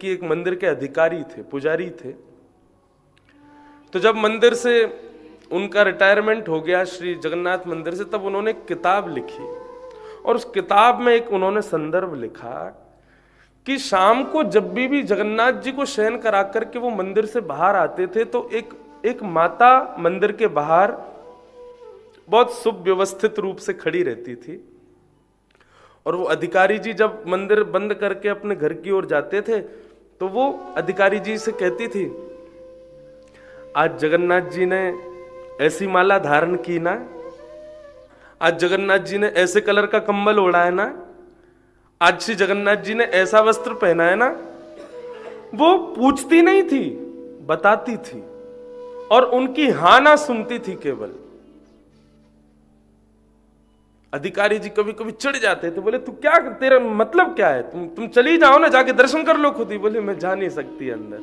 कि एक मंदिर के अधिकारी थे, पुजारी थे। तो जब मंदिर से उनका रिटायरमेंट हो गया श्री जगन्नाथ मंदिर से, तब उन्होंने एक किताब लिखी और उस किताब में एक उन्होंने संदर्भ लिखा कि शाम को जब भी जगन्नाथ जी को शयन करा करके वो मंदिर से बाहर आते थे तो एक माता मंदिर के बाहर बहुत सुव्यवस्थित रूप से खड़ी रहती थी। और वो अधिकारी जी जब मंदिर बंद करके अपने घर की ओर जाते थे तो वो अधिकारी जी से कहती थी, आज जगन्नाथ जी ने ऐसी माला धारण की ना, आज जगन्नाथ जी ने ऐसे कलर का कंबल ओढ़ा है ना, आज श्री जगन्नाथ जी ने ऐसा वस्त्र पहना है ना। वो पूछती नहीं थी, बताती थी और उनकी हां ना सुनती थी केवल। अधिकारी जी कभी कभी चिढ़ जाते थे, बोले तू क्या, तेरा मतलब क्या है, तुम चली जाओ ना, जाके दर्शन कर लो खुद ही। बोले मैं जा नहीं सकती अंदर,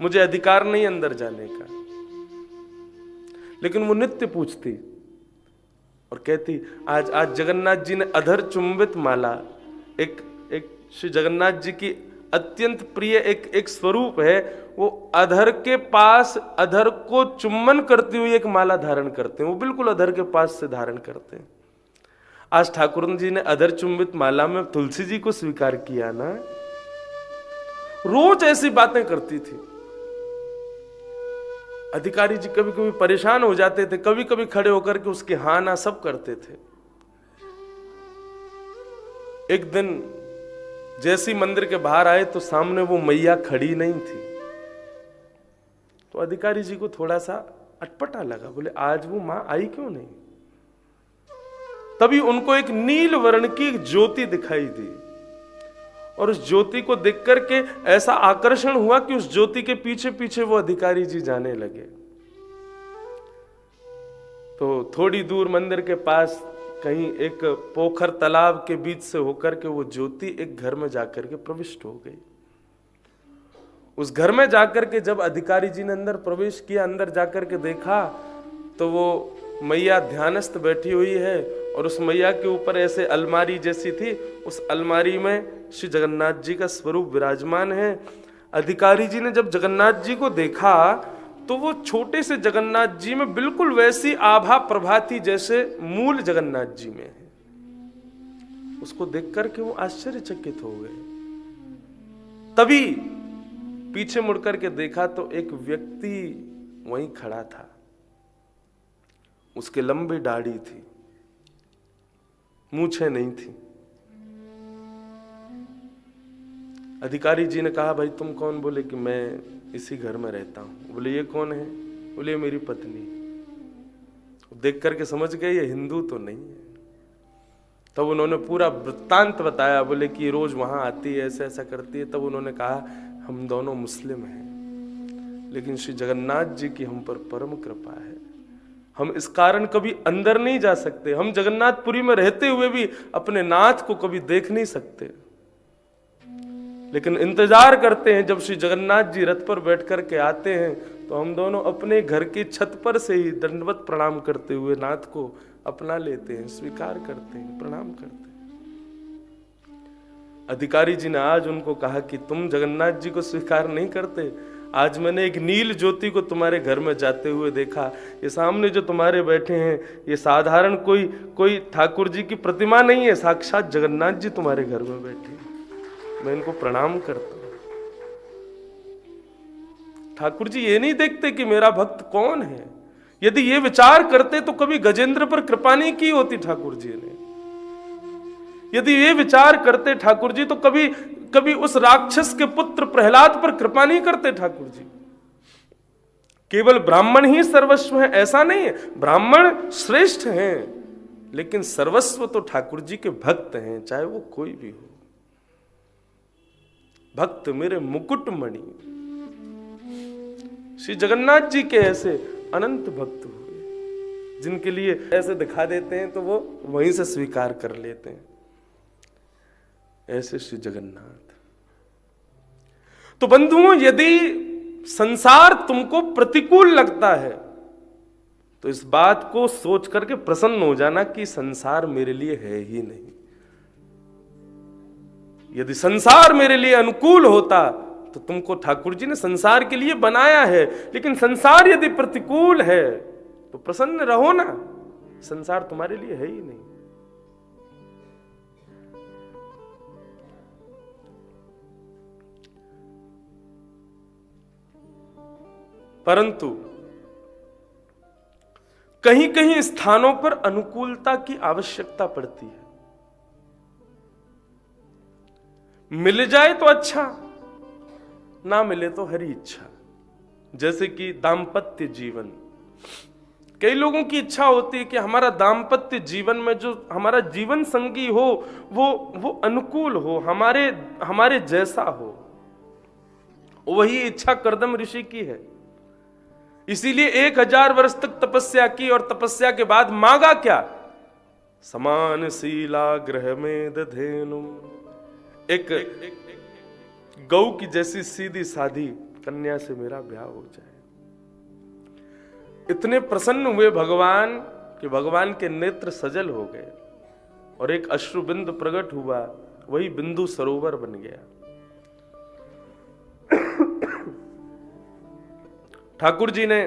मुझे अधिकार नहीं अंदर जाने का। लेकिन वो नित्य पूछती और कहती, आज जगन्नाथ जी ने अधर चुंबित माला, एक श्री जगन्नाथ जी की अत्यंत प्रिय एक स्वरूप है, वो अधर के पास अधर को चुम्बन करती हुई एक माला धारण करते हैं, वो बिल्कुल अधर के पास से धारण करते हैं। आज ठाकुर जी ने अधर चुंबित माला में तुलसी जी को स्वीकार किया ना। रोज ऐसी बातें करती थी। अधिकारी जी कभी कभी परेशान हो जाते थे, कभी कभी खड़े होकर के उसके हाँ ना सब करते थे। एक दिन जैसी मंदिर के बाहर आए तो सामने वो मैया खड़ी नहीं थी। तो अधिकारी जी को थोड़ा सा अटपटा लगा, बोले आज वो मां आई क्यों नहीं। तभी उनको एक नील वर्ण की एक ज्योति दिखाई दी और उस ज्योति को देख करके ऐसा आकर्षण हुआ कि उस ज्योति के पीछे पीछे वो अधिकारी जी जाने लगे। तो थोड़ी दूर मंदिर के पास कहीं एक पोखर तालाब के बीच से होकर के वो ज्योति एक घर में जाकर के प्रविष्ट हो गई। उस घर में जाकर के जब अधिकारी जी ने अंदर प्रवेश किया, अंदर जाकर के देखा तो वो मैया ध्यानस्थ बैठी हुई है और उस मैया के ऊपर ऐसे अलमारी जैसी थी, उस अलमारी में श्री जगन्नाथ जी का स्वरूप विराजमान है। अधिकारी जी ने जब जगन्नाथ जी को देखा तो वो छोटे से जगन्नाथ जी में बिल्कुल वैसी आभा प्रभा थी जैसे मूल जगन्नाथ जी में है। उसको देख करके वो आश्चर्यचकित हो गए। तभी पीछे मुड़ करके देखा तो एक व्यक्ति वहीं खड़ा था, उसके लंबी दाढ़ी थी, मूछें नहीं थी। अधिकारी जी ने कहा, भाई तुम कौन। बोले कि मैं इसी घर में रहता हूं। बोले ये कौन है। बोले मेरी पत्नी। देख करके समझ गए ये हिंदू तो नहीं है। तब उन्होंने पूरा वृत्तांत बताया, बोले कि रोज वहां आती है, ऐसा ऐसा करती है। तब उन्होंने कहा हम दोनों मुस्लिम हैं, लेकिन श्री जगन्नाथ जी की हम पर परम कृपा है, हम इस कारण कभी अंदर नहीं जा सकते। हम जगन्नाथपुरी में रहते हुए भी अपने नाथ को कभी देख नहीं सकते, लेकिन इंतजार करते हैं जब श्री जगन्नाथ जी रथ पर बैठ करके आते हैं तो हम दोनों अपने घर की छत पर से ही दंडवत प्रणाम करते हुए नाथ को अपना लेते हैं, स्वीकार करते हैं, प्रणाम करते हैं। अधिकारी जी ने आज उनको कहा कि तुम जगन्नाथ जी को स्वीकार नहीं करते। आज मैंने एक नील ज्योति को तुम्हारे घर में जाते हुए देखा। ये सामने जो तुम्हारे बैठे हैं ये साधारण कोई ठाकुर जी की प्रतिमा नहीं है, साक्षात जगन्नाथ जी तुम्हारे घर में बैठे हैं। मैं इनको प्रणाम करता हूं। ठाकुर जी ये नहीं देखते कि मेरा भक्त कौन है। यदि ये विचार करते तो कभी गजेंद्र पर कृपा नहीं की होती ठाकुर जी ने। यदि ये विचार करते ठाकुर जी तो कभी उस राक्षस के पुत्र प्रहलाद पर कृपा नहीं करते ठाकुर जी। केवल ब्राह्मण ही सर्वस्व है ऐसा नहीं है, ब्राह्मण श्रेष्ठ हैं, लेकिन सर्वस्व तो ठाकुर जी के भक्त हैं, चाहे वो कोई भी हो। भक्त मेरे मुकुट मणि। श्री जगन्नाथ जी के ऐसे अनंत भक्त हुए जिनके लिए ऐसे दिखा देते हैं तो वो वहीं से स्वीकार कर लेते हैं। ऐसे श्री जगन्नाथ। तो बंधुओं, यदि संसार तुमको प्रतिकूल लगता है तो इस बात को सोच करके प्रसन्न हो जाना कि संसार मेरे लिए है ही नहीं। यदि संसार मेरे लिए अनुकूल होता तो तुमको ठाकुर जी ने संसार के लिए बनाया है, लेकिन संसार यदि प्रतिकूल है तो प्रसन्न रहो ना, संसार तुम्हारे लिए है ही नहीं। परंतु कहीं कहीं स्थानों पर अनुकूलता की आवश्यकता पड़ती है। मिल जाए तो अच्छा, ना मिले तो हरी इच्छा। जैसे कि दाम्पत्य जीवन, कई लोगों की इच्छा होती है कि हमारा दाम्पत्य जीवन में जो हमारा जीवन संगी हो वो अनुकूल हो, हमारे जैसा हो। वही इच्छा कर्दम ऋषि की है। इसीलिए 1000 वर्ष तक तपस्या की और तपस्या के बाद मांगा क्या? समान शीला ग्रह में दधेनु, एक गौ की जैसी सीधी साधी कन्या से मेरा ब्याह हो जाए। इतने प्रसन्न हुए भगवान कि भगवान के नेत्र सजल हो गए और एक अश्रु बिंदु प्रकट हुआ, वही बिंदु सरोवर बन गया। ठाकुर जी ने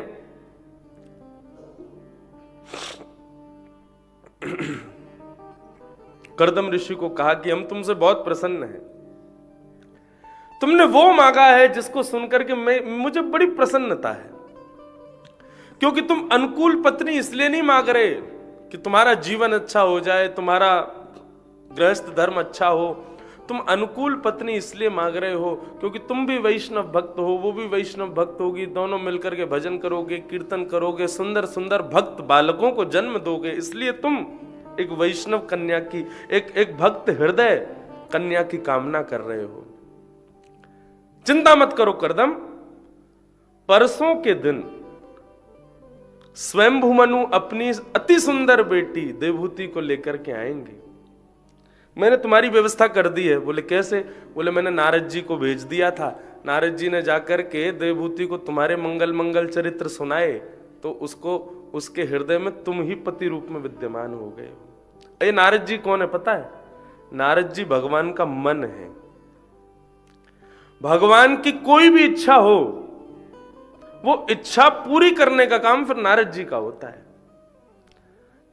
कर्दम ऋषि को कहा कि हम तुमसे बहुत प्रसन्न हैं, तुमने वो मांगा है जिसको सुनकर के मुझे बड़ी प्रसन्नता है। क्योंकि तुम अनुकूल पत्नी इसलिए नहीं मांग रहे कि तुम्हारा जीवन अच्छा हो जाए, तुम्हारा गृहस्थ धर्म अच्छा हो, तुम अनुकूल पत्नी इसलिए मांग रहे हो क्योंकि तुम भी वैष्णव भक्त हो, वो भी वैष्णव भक्त होगी, दोनों मिलकर के भजन करोगे, कीर्तन करोगे, सुंदर सुंदर भक्त बालकों को जन्म दोगे, इसलिए तुम एक वैष्णव कन्या की, एक भक्त हृदय कन्या की कामना कर रहे हो। चिंता मत करो कर्दम, परसों के दिन स्वयंभू मनु अपनी अति सुंदर बेटी देवहूति को लेकर के आएंगे। मैंने तुम्हारी व्यवस्था कर दी है। बोले कैसे? बोले मैंने नारद जी को भेज दिया था, नारद जी ने जाकर के देवहूति को तुम्हारे मंगल मंगल चरित्र सुनाए तो उसको, उसके हृदय में तुम ही पति रूप में विद्यमान हो गए हो। ये नारद जी कौन है पता है? नारद जी भगवान का मन है। भगवान की कोई भी इच्छा हो, वो इच्छा पूरी करने का काम फिर नारद जी का होता है।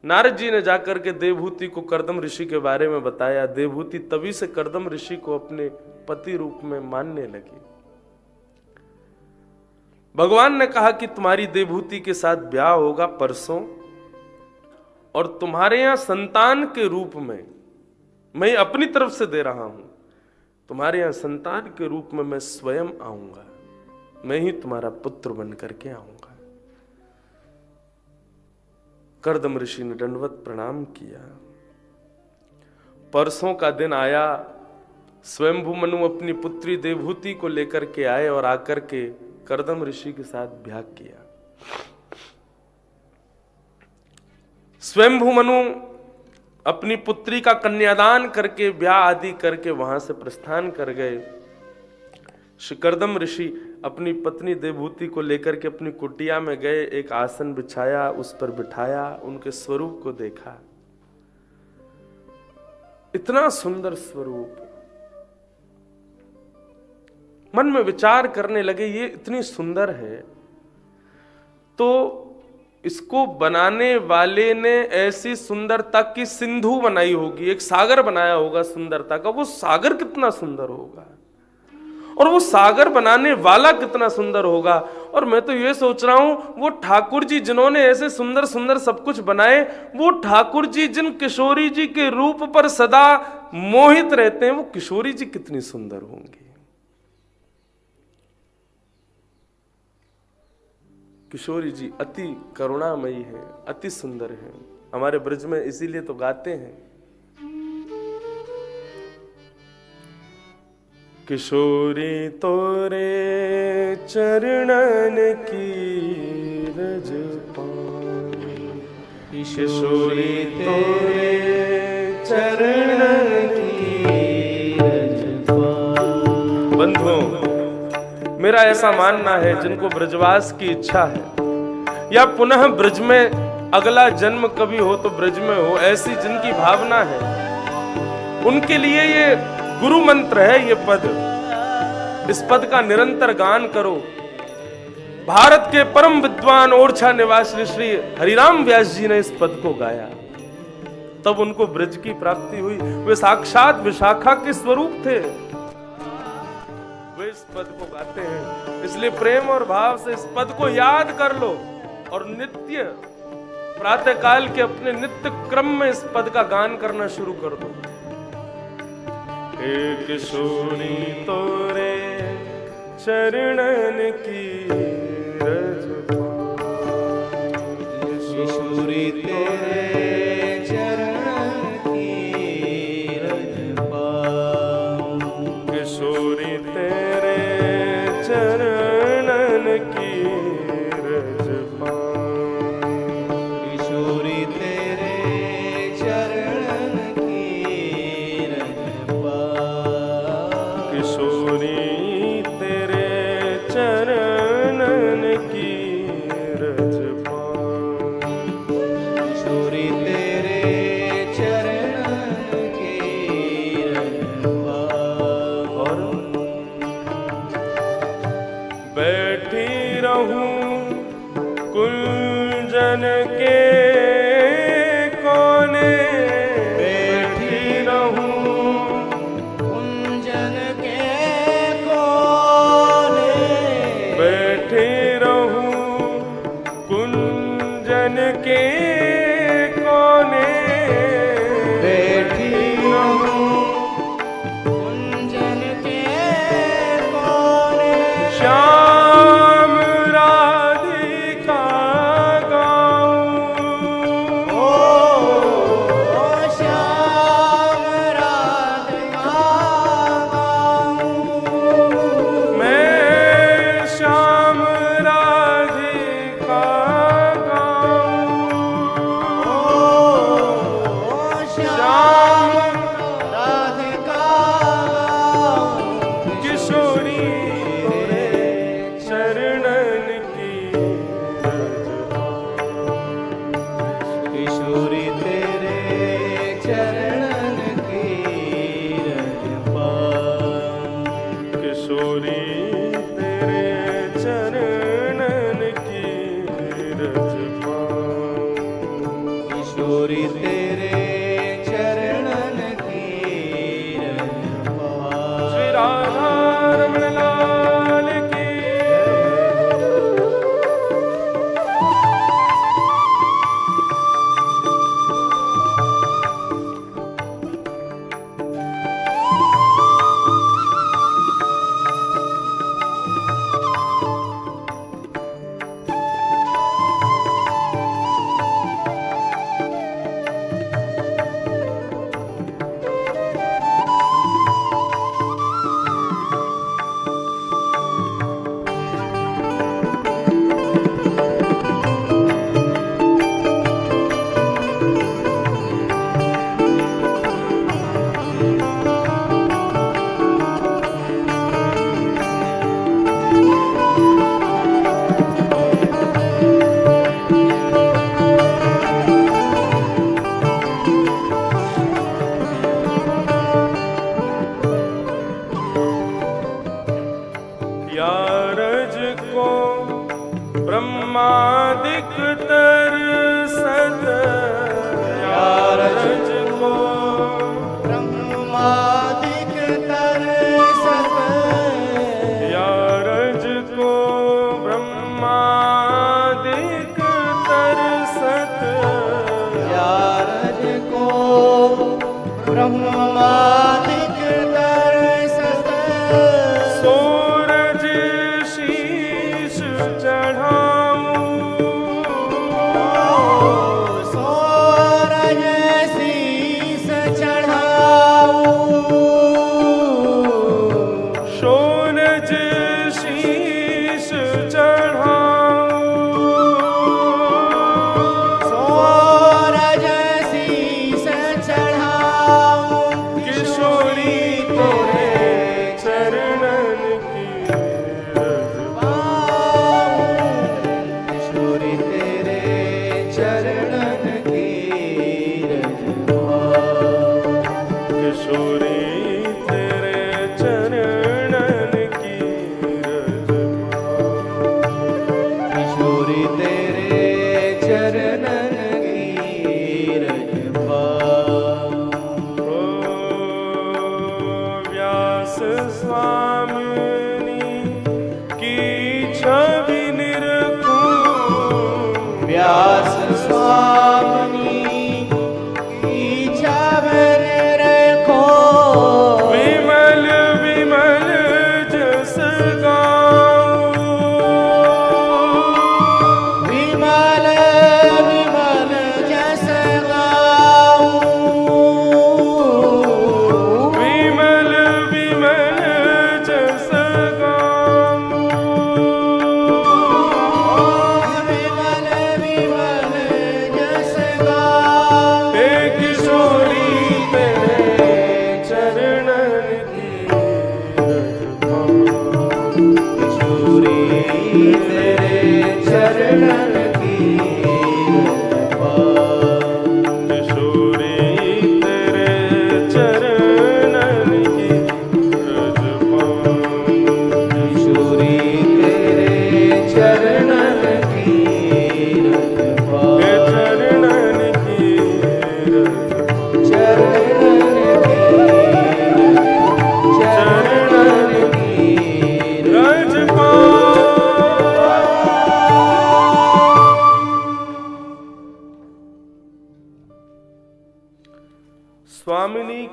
नारद जी ने जाकर के देवहूति को कर्दम ऋषि के बारे में बताया। देवहूति तभी से कर्दम ऋषि को अपने पति रूप में मानने लगी। भगवान ने कहा कि तुम्हारी देवहूति के साथ ब्याह होगा परसों, और तुम्हारे यहां संतान के रूप में मैं अपनी तरफ से दे रहा हूं, तुम्हारे यहां संतान के रूप में मैं स्वयं आऊंगा, मैं ही तुम्हारा पुत्र बन करके आऊंगा। कर्दम ऋषि ने दंडवत प्रणाम किया। परसों का दिन आया, स्वयंभू मनु अपनी पुत्री देवहूति को लेकर के आए और आकर के कर्दम ऋषि के साथ ब्याह किया। स्वयंभू मनु अपनी पुत्री का कन्यादान करके ब्याह आदि करके वहां से प्रस्थान कर गए। श्री कर्दम ऋषि अपनी पत्नी देवहूति को लेकर के अपनी कुटिया में गए, एक आसन बिछाया, उस पर बिठाया, उनके स्वरूप को देखा। इतना सुंदर स्वरूप, मन में विचार करने लगे ये इतनी सुंदर है तो इसको बनाने वाले ने ऐसी सुंदरता की सिंधु बनाई होगी, एक सागर बनाया होगा सुंदरता का, वो सागर कितना सुंदर होगा और वो सागर बनाने वाला कितना सुंदर होगा। और मैं तो ये सोच रहा हूं वो ठाकुर जी जिन्होंने ऐसे सुंदर सुंदर सब कुछ बनाए, वो ठाकुर जी जिन किशोरी जी के रूप पर सदा मोहित रहते हैं, वो किशोरी जी कितनी सुंदर होंगी। किशोरी जी अति करुणामयी है, अति सुंदर है। हमारे ब्रज में इसीलिए तो गाते हैं, किशोरी तोरे चरणन की रज पान, किशोरी तोरे चरणन की रज पान। बंधुओं, मेरा ऐसा मानना है जिनको ब्रजवास की इच्छा है या पुनः ब्रज में अगला जन्म कभी हो तो ब्रज में हो, ऐसी जिनकी भावना है, उनके लिए ये गुरु मंत्र है ये पद। इस पद का निरंतर गान करो। भारत के परम विद्वान ओरछा निवासी श्री हरिराम व्यास जी ने इस पद को गाया, तब उनको ब्रज की प्राप्ति हुई। वे साक्षात विशाखा के स्वरूप थे, वे इस पद को गाते हैं। इसलिए प्रेम और भाव से इस पद को याद कर लो और नित्य प्रातः काल के अपने नित्य क्रम में इस पद का गान करना शुरू कर दो। एक सोनी तोरे चरणन की रज किशोरी तेरे चरण की रज किशोरी तेरे चरणन की रज किशोरी तेरे चरण की रज किशोरी तेरे चरणन की रज किशोरी तेरे चरण की रज और बैठी रहूं कुंजन के कोने, बैठी रहूं कुंजन के कोने, बैठी रहूं कुंजन के कोने, बैठी रहूं कुंजन के कोने, श्याम राधिका गाऊं। श्याम राधिका गाऊं। मैं श्याम राधिका गाऊं। श्याम राधिका गाऊं। किशोरी तेरे चरणन की रज किशोरी तेरे चरणन की रजपा, किशोरी तेरे चरणन की रज किशोरी तेरे चरणन की रजपा। श्री राधा रमण लाल की। यारज को ब्रह्मादिक तरसत, यारज को ब्रह्मादिक तरसत, यारज को ब्रह्मादिक तरसत, यारज को ब्रह्मादिक तरसत, सूरज शीश चढ़ाऊं। सूरज शीस चढ़ाऊं। सूरज शीश चढ़ाऊं। सूरज शीस चढ़ाऊं। किशोरी तेरे चरणन की रज किशोरी तेरे चरणन की रज किशोरी तेरे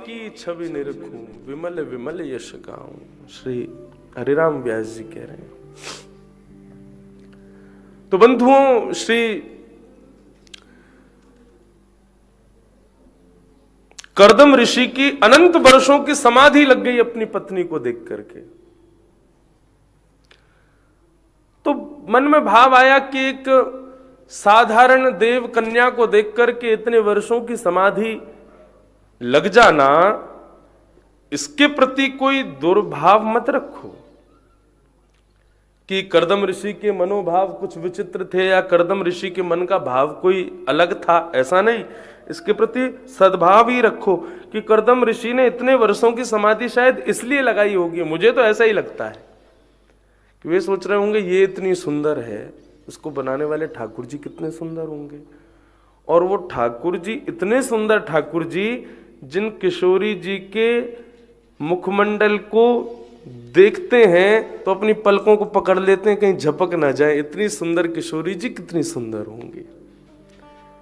की छवि निरखूं, विमल विमल यश गाऊं। श्री हरिराम व्यास जी कह रहे हैं। तो बंधुओं, श्री कर्दम ऋषि की अनंत वर्षों की समाधि लग गई अपनी पत्नी को देख करके। तो मन में भाव आया कि एक साधारण देव कन्या को देख करके इतने वर्षों की समाधि लग जाना, इसके प्रति कोई दुर्भाव मत रखो कि कर्दम ऋषि के मनोभाव कुछ विचित्र थे या कर्दम ऋषि के मन का भाव कोई अलग था, ऐसा नहीं। इसके प्रति सद्भाव ही रखो कि कर्दम ऋषि ने इतने वर्षों की समाधि शायद इसलिए लगाई होगी, मुझे तो ऐसा ही लगता है कि वे सोच रहे होंगे ये इतनी सुंदर है, उसको बनाने वाले ठाकुर जी कितने सुंदर होंगे। और वो ठाकुर जी इतने सुंदर ठाकुर जी, जिन किशोरी जी के मुखमंडल को देखते हैं तो अपनी पलकों को पकड़ लेते हैं कहीं झपक ना जाए, इतनी सुंदर किशोरी जी कितनी सुंदर होंगी।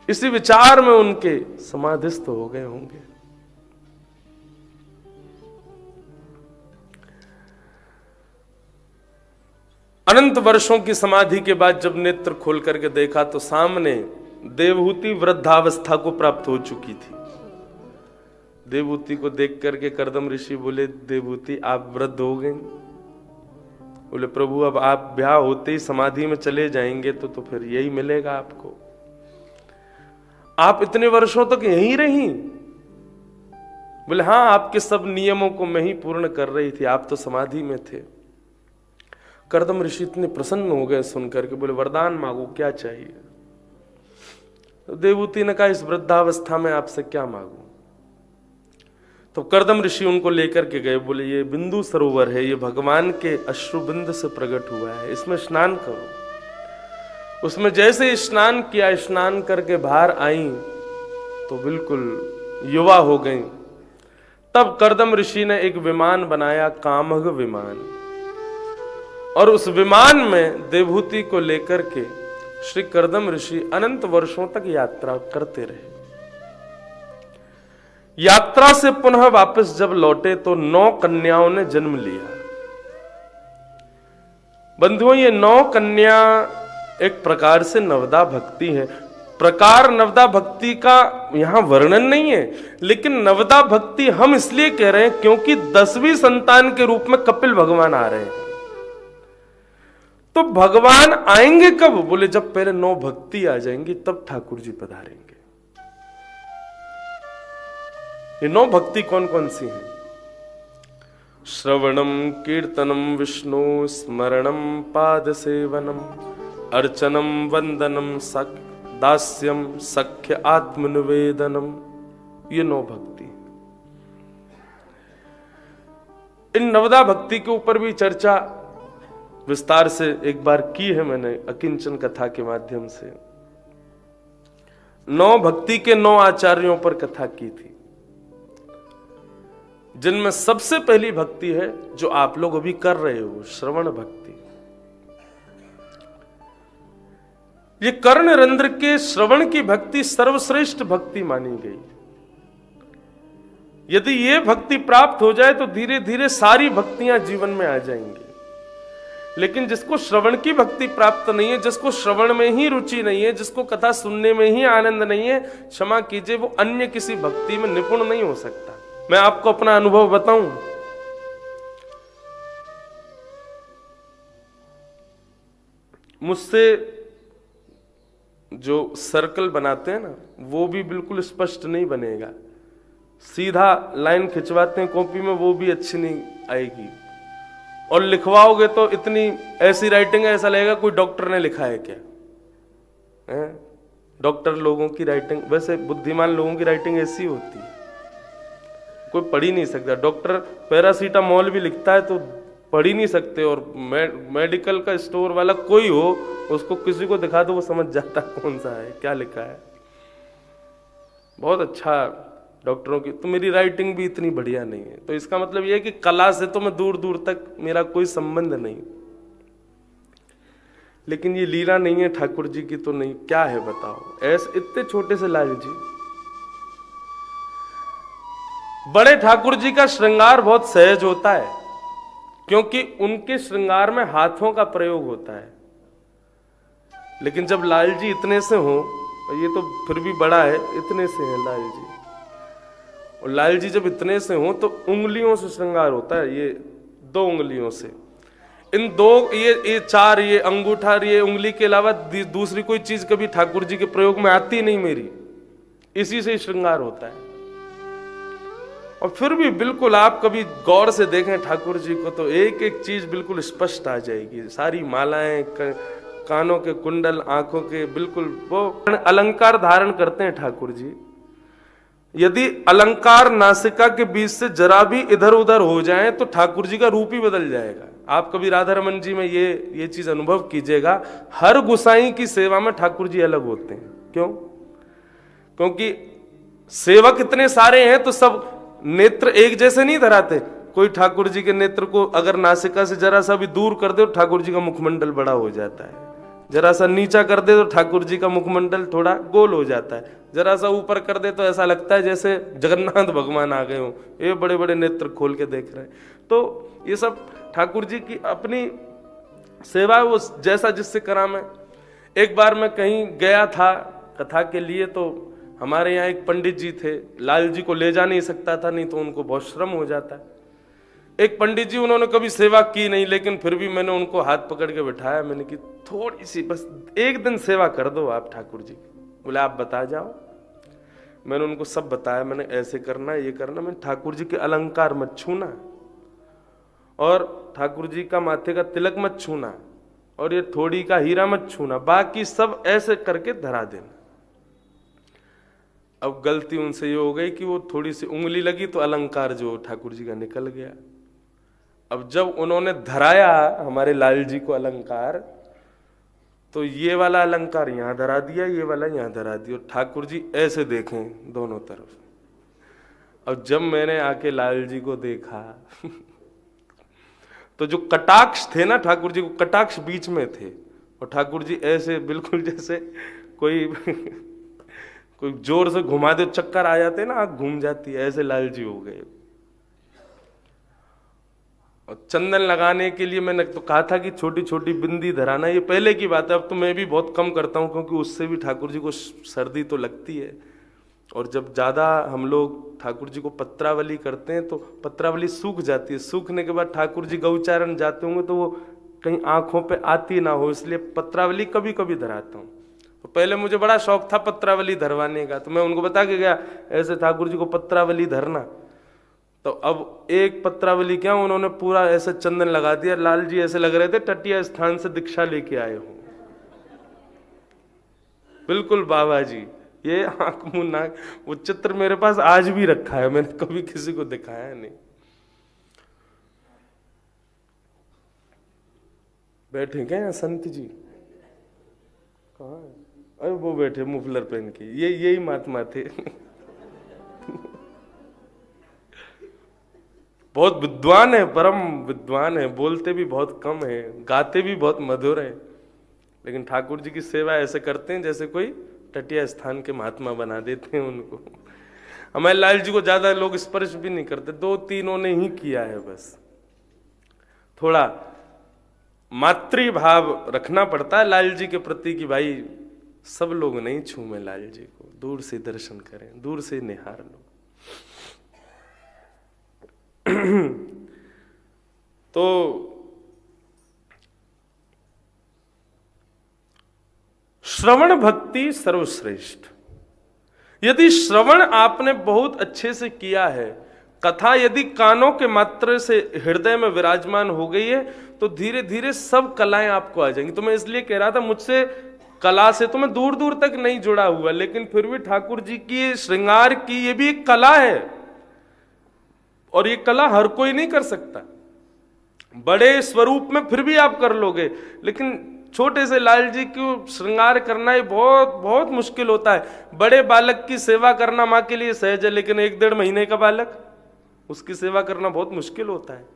इसी विचार में उनके समाधिस्थ हो गए होंगे। अनंत वर्षों की समाधि के बाद जब नेत्र खोल करके देखा तो सामने देवहूति वृद्धावस्था को प्राप्त हो चुकी थी। देवहूति को देख करके कर्दम ऋषि बोले, देवहूति आप वृद्ध हो गए। बोले, प्रभु अब आप ब्याह होते ही समाधि में चले जाएंगे तो फिर यही मिलेगा आपको। आप इतने वर्षों तक यहीं रही। बोले, हाँ, आपके सब नियमों को मैं ही पूर्ण कर रही थी, आप तो समाधि में थे। कर्दम ऋषि इतने प्रसन्न हो गए सुनकर के, बोले, वरदान मांगो, क्या चाहिए। तो देवहूति ने कहा, इस वृद्धावस्था में आपसे क्या मांगू। तो कर्दम ऋषि उनको लेकर के गए, बोले, ये बिंदु सरोवर है, ये भगवान के अश्रुबिंद से प्रकट हुआ है, इसमें स्नान करो। उसमें जैसे स्नान किया, स्नान करके बाहर आई तो बिल्कुल युवा हो गई। तब कर्दम ऋषि ने एक विमान बनाया, कामघ विमान, और उस विमान में देवहूति को लेकर के श्री कर्दम ऋषि अनंत वर्षों तक यात्रा करते रहे। यात्रा से पुनः वापस जब लौटे तो 9 कन्याओं ने जन्म लिया। बंधुओं, ये 9 कन्या एक प्रकार से नवदा भक्ति है। प्रकार नवदा भक्ति का यहां वर्णन नहीं है, लेकिन नवदा भक्ति हम इसलिए कह रहे हैं क्योंकि 10वीं संतान के रूप में कपिल भगवान आ रहे हैं। तो भगवान आएंगे कब? बोले, जब पहले 9 भक्ति आ जाएंगी तब ठाकुर जी पधारेंगे। ये 9 भक्ति कौन कौन सी हैं? श्रवणम कीर्तनम विष्णु स्मरणम पाद सेवनम अर्चनम वंदनम दास्यम सख्य आत्मनिवेदनम। ये 9 भक्ति। इन नवदा भक्ति के ऊपर भी चर्चा विस्तार से एक बार की है मैंने अकिंचन कथा के माध्यम से। 9 भक्ति के 9 आचार्यों पर कथा की थी, जिनमें सबसे पहली भक्ति है जो आप लोग अभी कर रहे हो, श्रवण भक्ति। ये कर्ण रंध्र के श्रवण की भक्ति सर्वश्रेष्ठ भक्ति मानी गई। यदि ये भक्ति प्राप्त हो जाए तो धीरे धीरे सारी भक्तियां जीवन में आ जाएंगी। लेकिन जिसको श्रवण की भक्ति प्राप्त नहीं है, जिसको श्रवण में ही रुचि नहीं है, जिसको कथा सुनने में ही आनंद नहीं है, क्षमा कीजिए, वो अन्य किसी भक्ति में निपुण नहीं हो सकता। मैं आपको अपना अनुभव बताऊं, मुझसे जो सर्कल बनाते हैं ना, वो भी बिल्कुल स्पष्ट नहीं बनेगा। सीधा लाइन खिंचवाते हैं कॉपी में, वो भी अच्छी नहीं आएगी। और लिखवाओगे तो इतनी ऐसी राइटिंग है, ऐसा लगेगा कोई डॉक्टर ने लिखा है क्या। डॉक्टर लोगों की राइटिंग, वैसे बुद्धिमान लोगों की राइटिंग ऐसी होती है, कोई पढ़ ही नहीं सकता। डॉक्टर पैरासीटामोल भी लिखता है तो पढ़ ही नहीं सकते, और मेडिकल का स्टोर वाला कोई हो, उसको किसी को दिखा दो वो समझ जाता कौन सा है, क्या लिखा है। बहुत अच्छा डॉक्टरों की। तो मेरी राइटिंग भी इतनी बढ़िया नहीं है, तो इसका मतलब यह है कि कला से तो मैं दूर दूर तक मेरा कोई संबंध नहीं। लेकिन ये लीला नहीं है ठाकुर जी की, तो नहीं, क्या है बताओ। ऐसे इतने छोटे से लाल जी, बड़े ठाकुर जी का श्रृंगार बहुत सहज होता है, क्योंकि उनके श्रृंगार में हाथों का प्रयोग होता है। लेकिन जब लाल जी इतने से हों, ये तो फिर भी बड़ा है, इतने से हैं लाल जी, और लाल जी जब इतने से हों तो उंगलियों से श्रृंगार होता है, ये 2 उंगलियों से। इन 2 ये 4 ये अंगूठा ये उंगली के अलावा दूसरी कोई चीज कभी ठाकुर जी के प्रयोग में आती नहीं मेरी, इसी से ही श्रृंगार होता है। और फिर भी बिल्कुल आप कभी गौर से देखें ठाकुर जी को तो एक एक चीज बिल्कुल स्पष्ट आ जाएगी। सारी मालाएं, कानों के कुंडल, आंखों के, बिल्कुल वो अलंकार धारण करते हैं ठाकुर जी। यदि अलंकार नासिका के बीच से जरा भी इधर उधर हो जाए तो ठाकुर जी का रूप ही बदल जाएगा। आप कभी राधा रमन जी में ये चीज अनुभव कीजिएगा, हर गुसाई की सेवा में ठाकुर जी अलग होते हैं। क्यों? क्योंकि सेवक इतने सारे हैं तो सब नेत्र एक जैसे नहीं धराते। कोई ठाकुर जी के नेत्र को अगर नासिका से जरा सा भी दूर कर दे तो ठाकुर जी का मुखमंडल बड़ा हो जाता है, जरा सा नीचा कर दे तो ठाकुर जी का मुखमंडल थोड़ा गोल हो जाता है, जरा सा ऊपर कर दे तो ऐसा लगता है जैसे जगन्नाथ भगवान आ गए हो, ये बड़े बड़े नेत्र खोल के देख रहे हैं। तो ये सब ठाकुर जी की अपनी सेवा, वो जैसा जिससे करामे। एक बार मैं कहीं गया था कथा के लिए, तो हमारे यहाँ एक पंडित जी थे, लाल जी को ले जा नहीं सकता था, नहीं तो उनको बहुत श्रम हो जाता है। एक पंडित जी, उन्होंने कभी सेवा की नहीं, लेकिन फिर भी मैंने उनको हाथ पकड़ के बिठाया, मैंने कि थोड़ी सी बस एक दिन सेवा कर दो आप ठाकुर जी। बोले आप बता जाओ। मैंने उनको सब बताया, मैंने ऐसे करना ये करना, मैंने ठाकुर जी के अलंकार मत छूना, और ठाकुर जी का माथे का तिलक मत छूना, और ये थोड़ी का हीरा मत छूना, बाकी सब ऐसे करके धरा देना। अब गलती उनसे ये हो गई कि वो थोड़ी सी उंगली लगी तो अलंकार जो ठाकुर जी का निकल गया। अब जब उन्होंने धराया हमारे लाल जी को अलंकार, तो ये वाला अलंकार यहां धरा दिया, ये वाला यहां धरा दिया, ठाकुर जी ऐसे देखें दोनों तरफ। अब जब मैंने आके लाल जी को देखा तो जो कटाक्ष थे ना ठाकुर जी को, कटाक्ष बीच में थे, और ठाकुर जी ऐसे बिल्कुल जैसे कोई जोर से घुमा दे, चक्कर आ जाते ना, आंख घूम जाती है, ऐसे लाल जी हो गए। और चंदन लगाने के लिए मैंने तो कहा था कि छोटी छोटी बिंदी धराना, ये पहले की बात है, अब तो मैं भी बहुत कम करता हूं, क्योंकि उससे भी ठाकुर जी को सर्दी तो लगती है। और जब ज्यादा हम लोग ठाकुर जी को पत्रावली करते हैं तो पत्रावली सूख जाती है, सूखने के बाद ठाकुर जी गौचारण जाते होंगे तो वो कहीं आंखों पे आती ना हो, इसलिए पत्रावली कभी कभी धराता हूं। तो पहले मुझे बड़ा शौक था पत्रावली धरवाने का, तो मैं उनको बता के गया ऐसे ठाकुर जी को पत्रावली धरना। तो अब एक पत्रावली क्या, उन्होंने पूरा ऐसे चंदन लगा दिया, लाल जी ऐसे लग रहे थे टटिया स्थान से दीक्षा लेके आए हो, बिल्कुल बाबा जी। ये आंख मुंह नाक, वो चित्र मेरे पास आज भी रखा है, मैंने कभी किसी को दिखाया नहीं। बैठे क्या यहाँ संत जी? कहाँ है? अरे वो बैठे मुफलर पहन के, ये यही महात्मा थे बहुत विद्वान है, परम विद्वान है, बोलते भी बहुत कम है, गाते भी बहुत मधुर है, लेकिन ठाकुर जी की सेवा ऐसे करते हैं जैसे कोई टटिया स्थान के महात्मा बना देते हैं उनको। हमारे लाल जी को ज्यादा लोग स्पर्श भी नहीं करते, 2-3 ने ही किया है बस। थोड़ा मातृ भाव रखना पड़ता है लाल जी के प्रति कि भाई सब लोग नहीं छूमे लाल जी को, दूर से दर्शन करें, दूर से निहार लो। तो श्रवण भक्ति सर्वश्रेष्ठ। यदि श्रवण आपने बहुत अच्छे से किया है, कथा यदि कानों के मात्र से हृदय में विराजमान हो गई है, तो धीरे धीरे सब कलाएं आपको आ जाएंगी। तो मैं इसलिए कह रहा था, मुझसे कला से तो मैं दूर दूर तक नहीं जुड़ा हुआ, लेकिन फिर भी ठाकुर जी की श्रृंगार की ये भी एक कला है, और ये कला हर कोई नहीं कर सकता। बड़े स्वरूप में फिर भी आप कर लोगे, लेकिन छोटे से लाल जी को श्रृंगार करना ये बहुत बहुत मुश्किल होता है। बड़े बालक की सेवा करना माँ के लिए सहज है, लेकिन 1-1.5 महीने का बालक, उसकी सेवा करना बहुत मुश्किल होता है।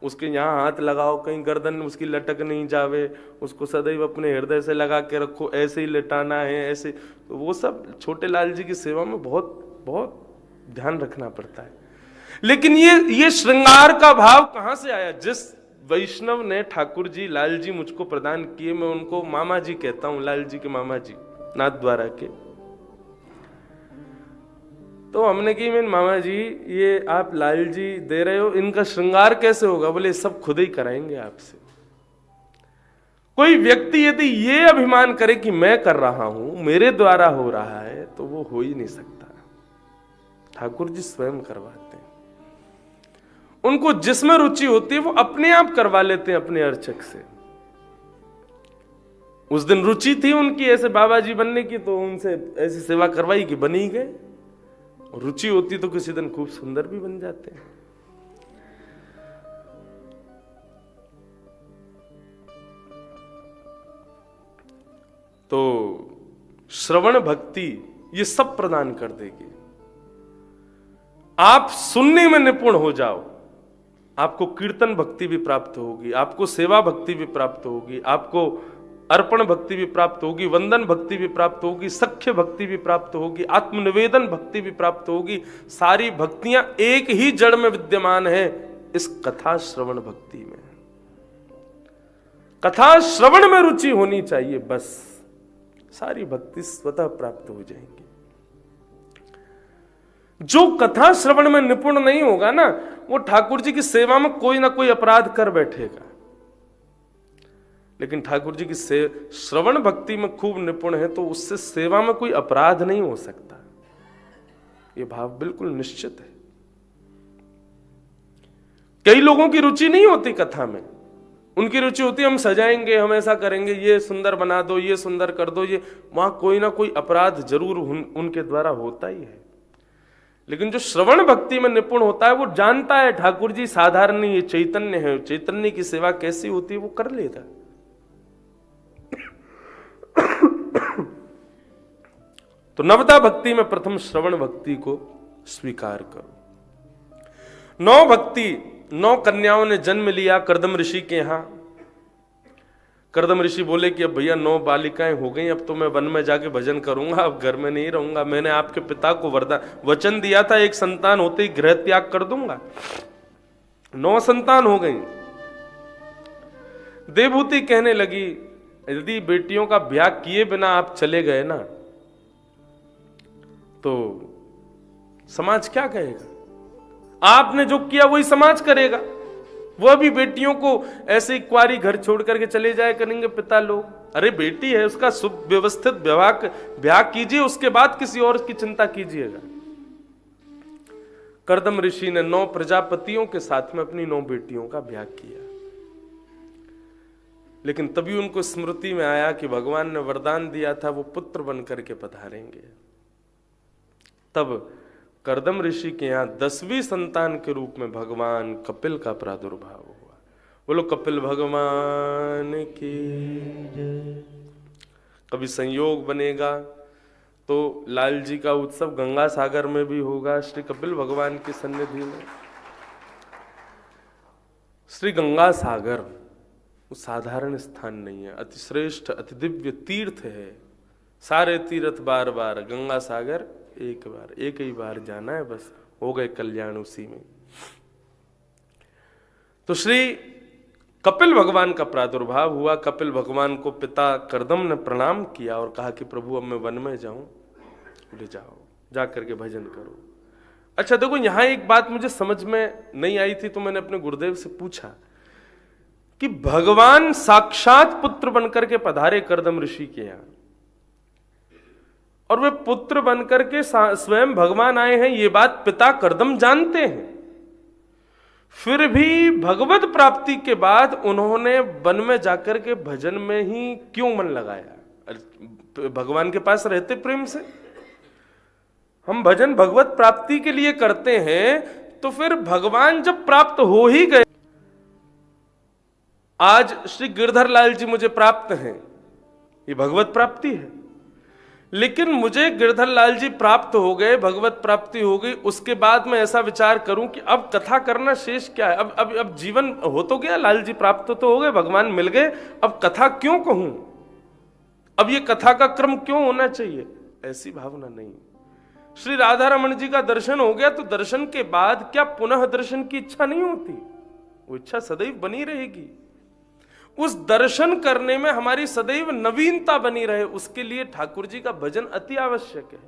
उसके यहाँ हाथ लगाओ, कहीं गर्दन उसकी लटक नहीं जावे, उसको सदैव अपने हृदय से लगा के रखो, ऐसे ही लेटाना है, ऐसे। तो वो सब छोटे लाल जी की सेवा में बहुत बहुत ध्यान रखना पड़ता है। लेकिन ये श्रृंगार का भाव कहां से आया? जिस वैष्णव ने ठाकुर जी लाल जी मुझको प्रदान किए, मैं उनको मामा जी कहता हूं, लाल जी के मामा जी, नाथ द्वारा के। तो हमने कही, मैं मामा जी ये आप लाल जी दे रहे हो, इनका श्रृंगार कैसे होगा? बोले सब खुद ही कराएंगे आपसे। कोई व्यक्ति यदि ये अभिमान करे कि मैं कर रहा हूं, मेरे द्वारा हो रहा है, तो वो हो ही नहीं सकता। ठाकुर जी स्वयं करवाते हैं। उनको जिसमें रुचि होती है वो अपने आप करवा लेते हैं अपने अर्चक से। उस दिन रुचि थी उनकी ऐसे बाबा जी बनने की, तो उनसे ऐसी सेवा करवाई कि बन ही गए। रुचि होती तो किसी दिन खूब सुंदर भी बन जाते हैं। तो श्रवण भक्ति ये सब प्रदान कर देगी। आप सुनने में निपुण हो जाओ, आपको कीर्तन भक्ति भी प्राप्त होगी, आपको सेवा भक्ति भी प्राप्त होगी, आपको अर्पण भक्ति भी प्राप्त होगी, वंदन भक्ति भी प्राप्त होगी, सख्य भक्ति भी प्राप्त होगी, आत्मनिवेदन भक्ति भी प्राप्त होगी। सारी भक्तियां एक ही जड़ में विद्यमान है, इस कथा श्रवण भक्ति में। कथा श्रवण में रुचि होनी चाहिए, बस सारी भक्ति स्वतः प्राप्त हो जाएंगी। जो कथा श्रवण में निपुण नहीं होगा ना, वो ठाकुर जी की सेवा में कोई ना कोई अपराध कर बैठेगा। लेकिन ठाकुर जी की श्रवण भक्ति में खूब निपुण है, तो उससे सेवा में कोई अपराध नहीं हो सकता। यह भाव बिल्कुल निश्चित है। कई लोगों की रुचि नहीं होती कथा में, उनकी रुचि होती है हम सजाएंगे, हम ऐसा करेंगे, ये सुंदर बना दो, ये सुंदर कर दो, ये वहां कोई ना कोई अपराध जरूर उनके द्वारा होता ही है। लेकिन जो श्रवण भक्ति में निपुण होता है, वो जानता है ठाकुर जी साधारण नहीं, ये चैतन्य है, चैतन्य की सेवा कैसी होती है वो कर लेता। तो नवदा भक्ति में प्रथम श्रवण भक्ति को स्वीकार करो। 9 भक्ति, 9 कन्याओं ने जन्म लिया कर्दम ऋषि के यहां। कर्दम ऋषि बोले कि अब भैया 9 बालिकाएं हो गई, अब तो मैं वन में जाके भजन करूंगा, अब घर में नहीं रहूंगा। मैंने आपके पिता को वचन दिया था, एक संतान होते ही गृह त्याग कर दूंगा। 9 संतान हो गई। देवहूति कहने लगी, यदि बेटियों का ब्याह किए बिना आप चले गए ना, तो समाज क्या कहेगा? आपने जो किया वही समाज करेगा। वह भी बेटियों को ऐसे ही कुंवारी घर छोड़ करके चले जाए करेंगे पिता लोग। अरे बेटी है, उसका सुव्यवस्थित ब्याह कीजिए, उसके बाद किसी और की चिंता कीजिएगा। कर्दम ऋषि ने 9 प्रजापतियों के साथ में अपनी 9 बेटियों का ब्याह किया। लेकिन तभी उनको स्मृति में आया कि भगवान ने वरदान दिया था वो पुत्र बन करके पधारेंगे। तब कर्दम ऋषि के यहां 10वीं संतान के रूप में भगवान कपिल का प्रादुर्भाव हुआ। बोलो कपिल भगवान की। कभी संयोग बनेगा तो लाल जी का उत्सव गंगा सागर में भी होगा, श्री कपिल भगवान की सन्निधि में। श्री गंगा सागर वो साधारण स्थान नहीं है, अति श्रेष्ठ अति दिव्य तीर्थ है। सारे तीर्थ बार बार, गंगा सागर एक बार, एक ही बार जाना है, बस हो गए कल्याण उसी में। तो श्री कपिल भगवान का प्रादुर्भाव हुआ। कपिल भगवान को पिता कर्दम ने प्रणाम किया और कहा कि प्रभु अब मैं वन में जाऊं। ले जाओ, जा करके भजन करो। अच्छा देखो, यहां एक बात मुझे समझ में नहीं आई थी, तो मैंने अपने गुरुदेव से पूछा कि भगवान साक्षात पुत्र बनकर के पधारे कर्दम ऋषि के यहां, और वे पुत्र बनकर के स्वयं भगवान आए हैं, ये बात पिता कर्दम जानते हैं। फिर भी भगवत प्राप्ति के बाद उन्होंने वन में जाकर के भजन में ही क्यों मन लगाया? भगवान के पास रहते प्रेम से। हम भजन भगवत प्राप्ति के लिए करते हैं, तो फिर भगवान जब प्राप्त हो ही गए, आज श्री गिरधर लाल जी मुझे प्राप्त हैं, ये भगवत प्राप्ति है। लेकिन मुझे गिरधर लाल जी प्राप्त हो गए, भगवत प्राप्ति हो गई, उसके बाद मैं ऐसा विचार करूं कि अब कथा करना शेष क्या है? अब जीवन हो तो गया, लाल जी प्राप्त तो हो गए, भगवान मिल गए, अब कथा क्यों कहूं? अब ये कथा का क्रम क्यों होना चाहिए? ऐसी भावना नहीं। श्री राधा रमन जी का दर्शन हो गया तो दर्शन के बाद क्या पुनः दर्शन की इच्छा नहीं होती? वो इच्छा सदैव बनी रहेगी। उस दर्शन करने में हमारी सदैव नवीनता बनी रहे, उसके लिए ठाकुर जी का भजन अति आवश्यक है।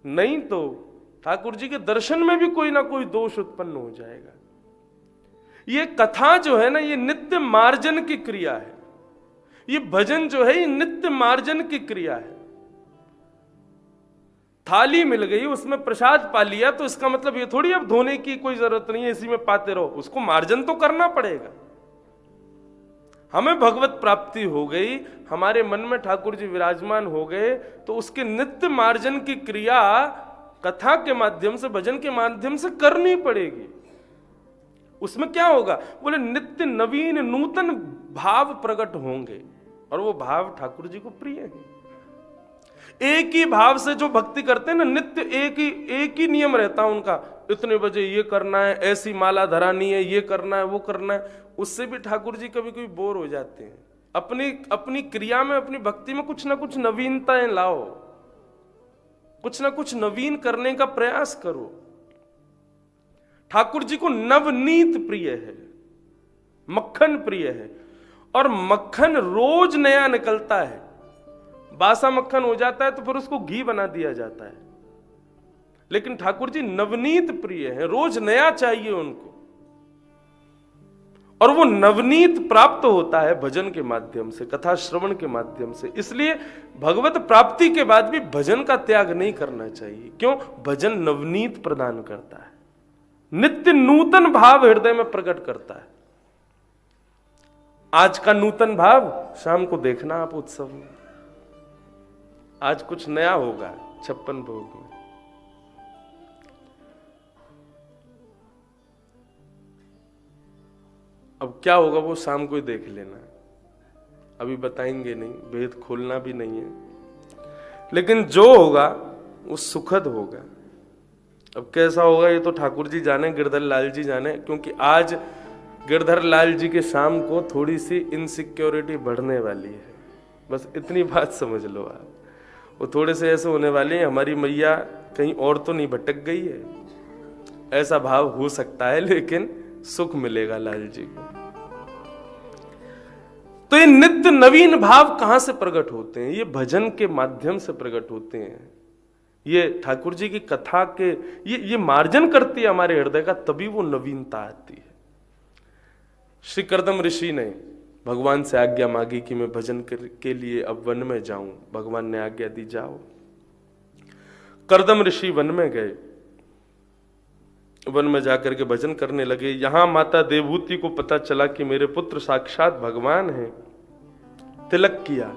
नहीं तो ठाकुर जी के दर्शन में भी कोई ना कोई दोष उत्पन्न हो जाएगा। ये कथा जो है ना, ये नित्य मार्जन की क्रिया है। ये भजन जो है, ये नित्य मार्जन की क्रिया है। थाली मिल गई, उसमें प्रसाद पा लिया, तो इसका मतलब ये थोड़ी अब धोने की कोई जरूरत नहीं है, इसी में पाते रहो। उसको मार्जन तो करना पड़ेगा। हमें भगवत प्राप्ति हो गई, हमारे मन में ठाकुर जी विराजमान हो गए, तो उसके नित्य मार्जन की क्रिया कथा के माध्यम से, भजन के माध्यम से करनी पड़ेगी। उसमें क्या होगा? बोले नित्य नवीन नूतन भाव प्रकट होंगे, और वो भाव ठाकुर जी को प्रिय है। एक ही भाव से जो भक्ति करते हैं ना, नित्य एक ही नियम रहता है उनका, इतने बजे ये करना है, ऐसी माला धरानी है, ये करना है, वो करना है। उससे भी ठाकुर जी कभी कभी बोर हो जाते हैं। अपनी क्रिया में, अपनी भक्ति में कुछ ना कुछ नवीनताएं लाओ, कुछ ना कुछ नवीन करने का प्रयास करो। ठाकुर जी को नवनीत प्रिय है, मक्खन प्रिय है, और मक्खन रोज नया निकलता है। बासा मक्खन हो जाता है तो फिर उसको घी बना दिया जाता है, लेकिन ठाकुर जी नवनीत प्रिय है, रोज नया चाहिए उनको। और वो नवनीत प्राप्त होता है भजन के माध्यम से, कथा श्रवण के माध्यम से। इसलिए भगवत प्राप्ति के बाद भी भजन का त्याग नहीं करना चाहिए। क्यों? भजन नवनीत प्रदान करता है, नित्य नूतन भाव हृदय में प्रकट करता है। आज का नूतन भाव शाम को देखना आप उत्सव में, आज कुछ नया होगा 56 भोग में। अब क्या होगा वो शाम को ही देख लेना, अभी बताएंगे नहीं, भेद खोलना भी नहीं है, लेकिन जो होगा वो सुखद होगा। अब कैसा होगा ये तो ठाकुर जी जाने, गिरधर लाल जी जाने, क्योंकि आज गिरधर लाल जी के शाम को थोड़ी सी इनसिक्योरिटी बढ़ने वाली है। बस इतनी बात समझ लो आप, वो थोड़े से ऐसे होने वाले हैं, हमारी मैया कहीं और तो नहीं भटक गई है, ऐसा भाव हो सकता है, लेकिन सुख मिलेगा लाल जी को। तो ये नित्य नवीन भाव कहां से प्रकट होते हैं? ये भजन के माध्यम से प्रकट होते हैं। ये ठाकुर जी की कथा के ये मार्जन करती है हमारे हृदय का, तभी वो नवीनता आती है। श्री कर्दम ऋषि ने भगवान से आज्ञा मांगी कि मैं भजन के लिए अब वन में जाऊं। भगवान ने आज्ञा दी, जाओ। कर्दम ऋषि वन में गए, वन में जाकर के भजन करने लगे। यहां माता देवहूति को पता चला कि मेरे पुत्र साक्षात भगवान हैं। तिलक किया,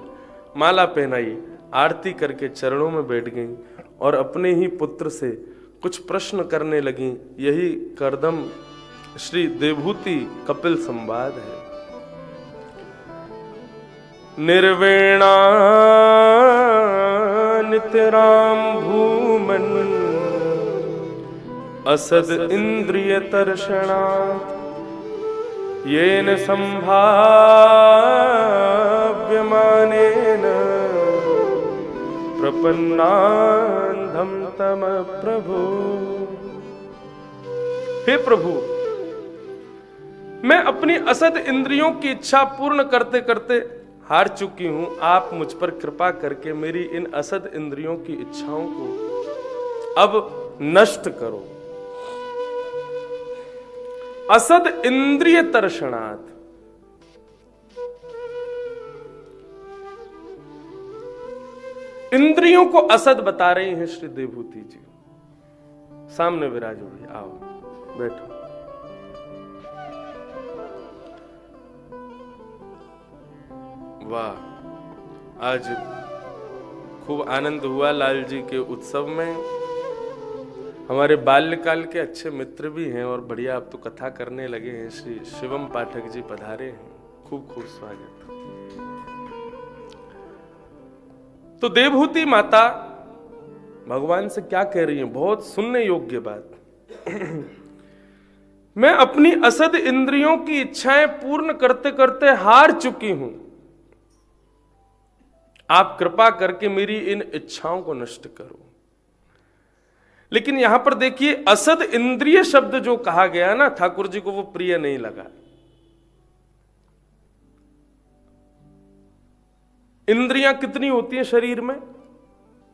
माला पहनाई, आरती करके चरणों में बैठ गई और अपने ही पुत्र से कुछ प्रश्न करने लगी। यही कर्दम श्री देवहूति कपिल संवाद है। निर्वेणा नितराम भूमन असद इंद्रिय तर्षणा येन संभाव्यमानेन प्रपन्नान्धं तम प्रभु। हे प्रभु, मैं अपनी असद इंद्रियों की इच्छा पूर्ण करते करते हार चुकी हूं। आप मुझ पर कृपा करके मेरी इन असद इंद्रियों की इच्छाओं को अब नष्ट करो। असद इंद्रिय तर्षणात्, इंद्रियों को असद बता रही हैं श्री देवहूति जी। सामने विराजो भाई, आओ बैठो। वाह, आज खूब आनंद हुआ लाल जी के उत्सव में। हमारे बाल्यकाल के अच्छे मित्र भी हैं और बढ़िया अब तो कथा करने लगे हैं। श्री शिवम पाठक जी पधारे हैं, खूब खूब स्वागत। तो देवहूति माता भगवान से क्या कह रही हैं? बहुत सुनने योग्य बात। मैं अपनी असद इंद्रियों की इच्छाएं पूर्ण करते करते हार चुकी हूं। आप कृपा करके मेरी इन इच्छाओं को नष्ट करो। लेकिन यहां पर देखिए असद इंद्रिय शब्द जो कहा गया ना, ठाकुर जी को वो प्रिय नहीं लगा। इंद्रियां कितनी होती हैं शरीर में?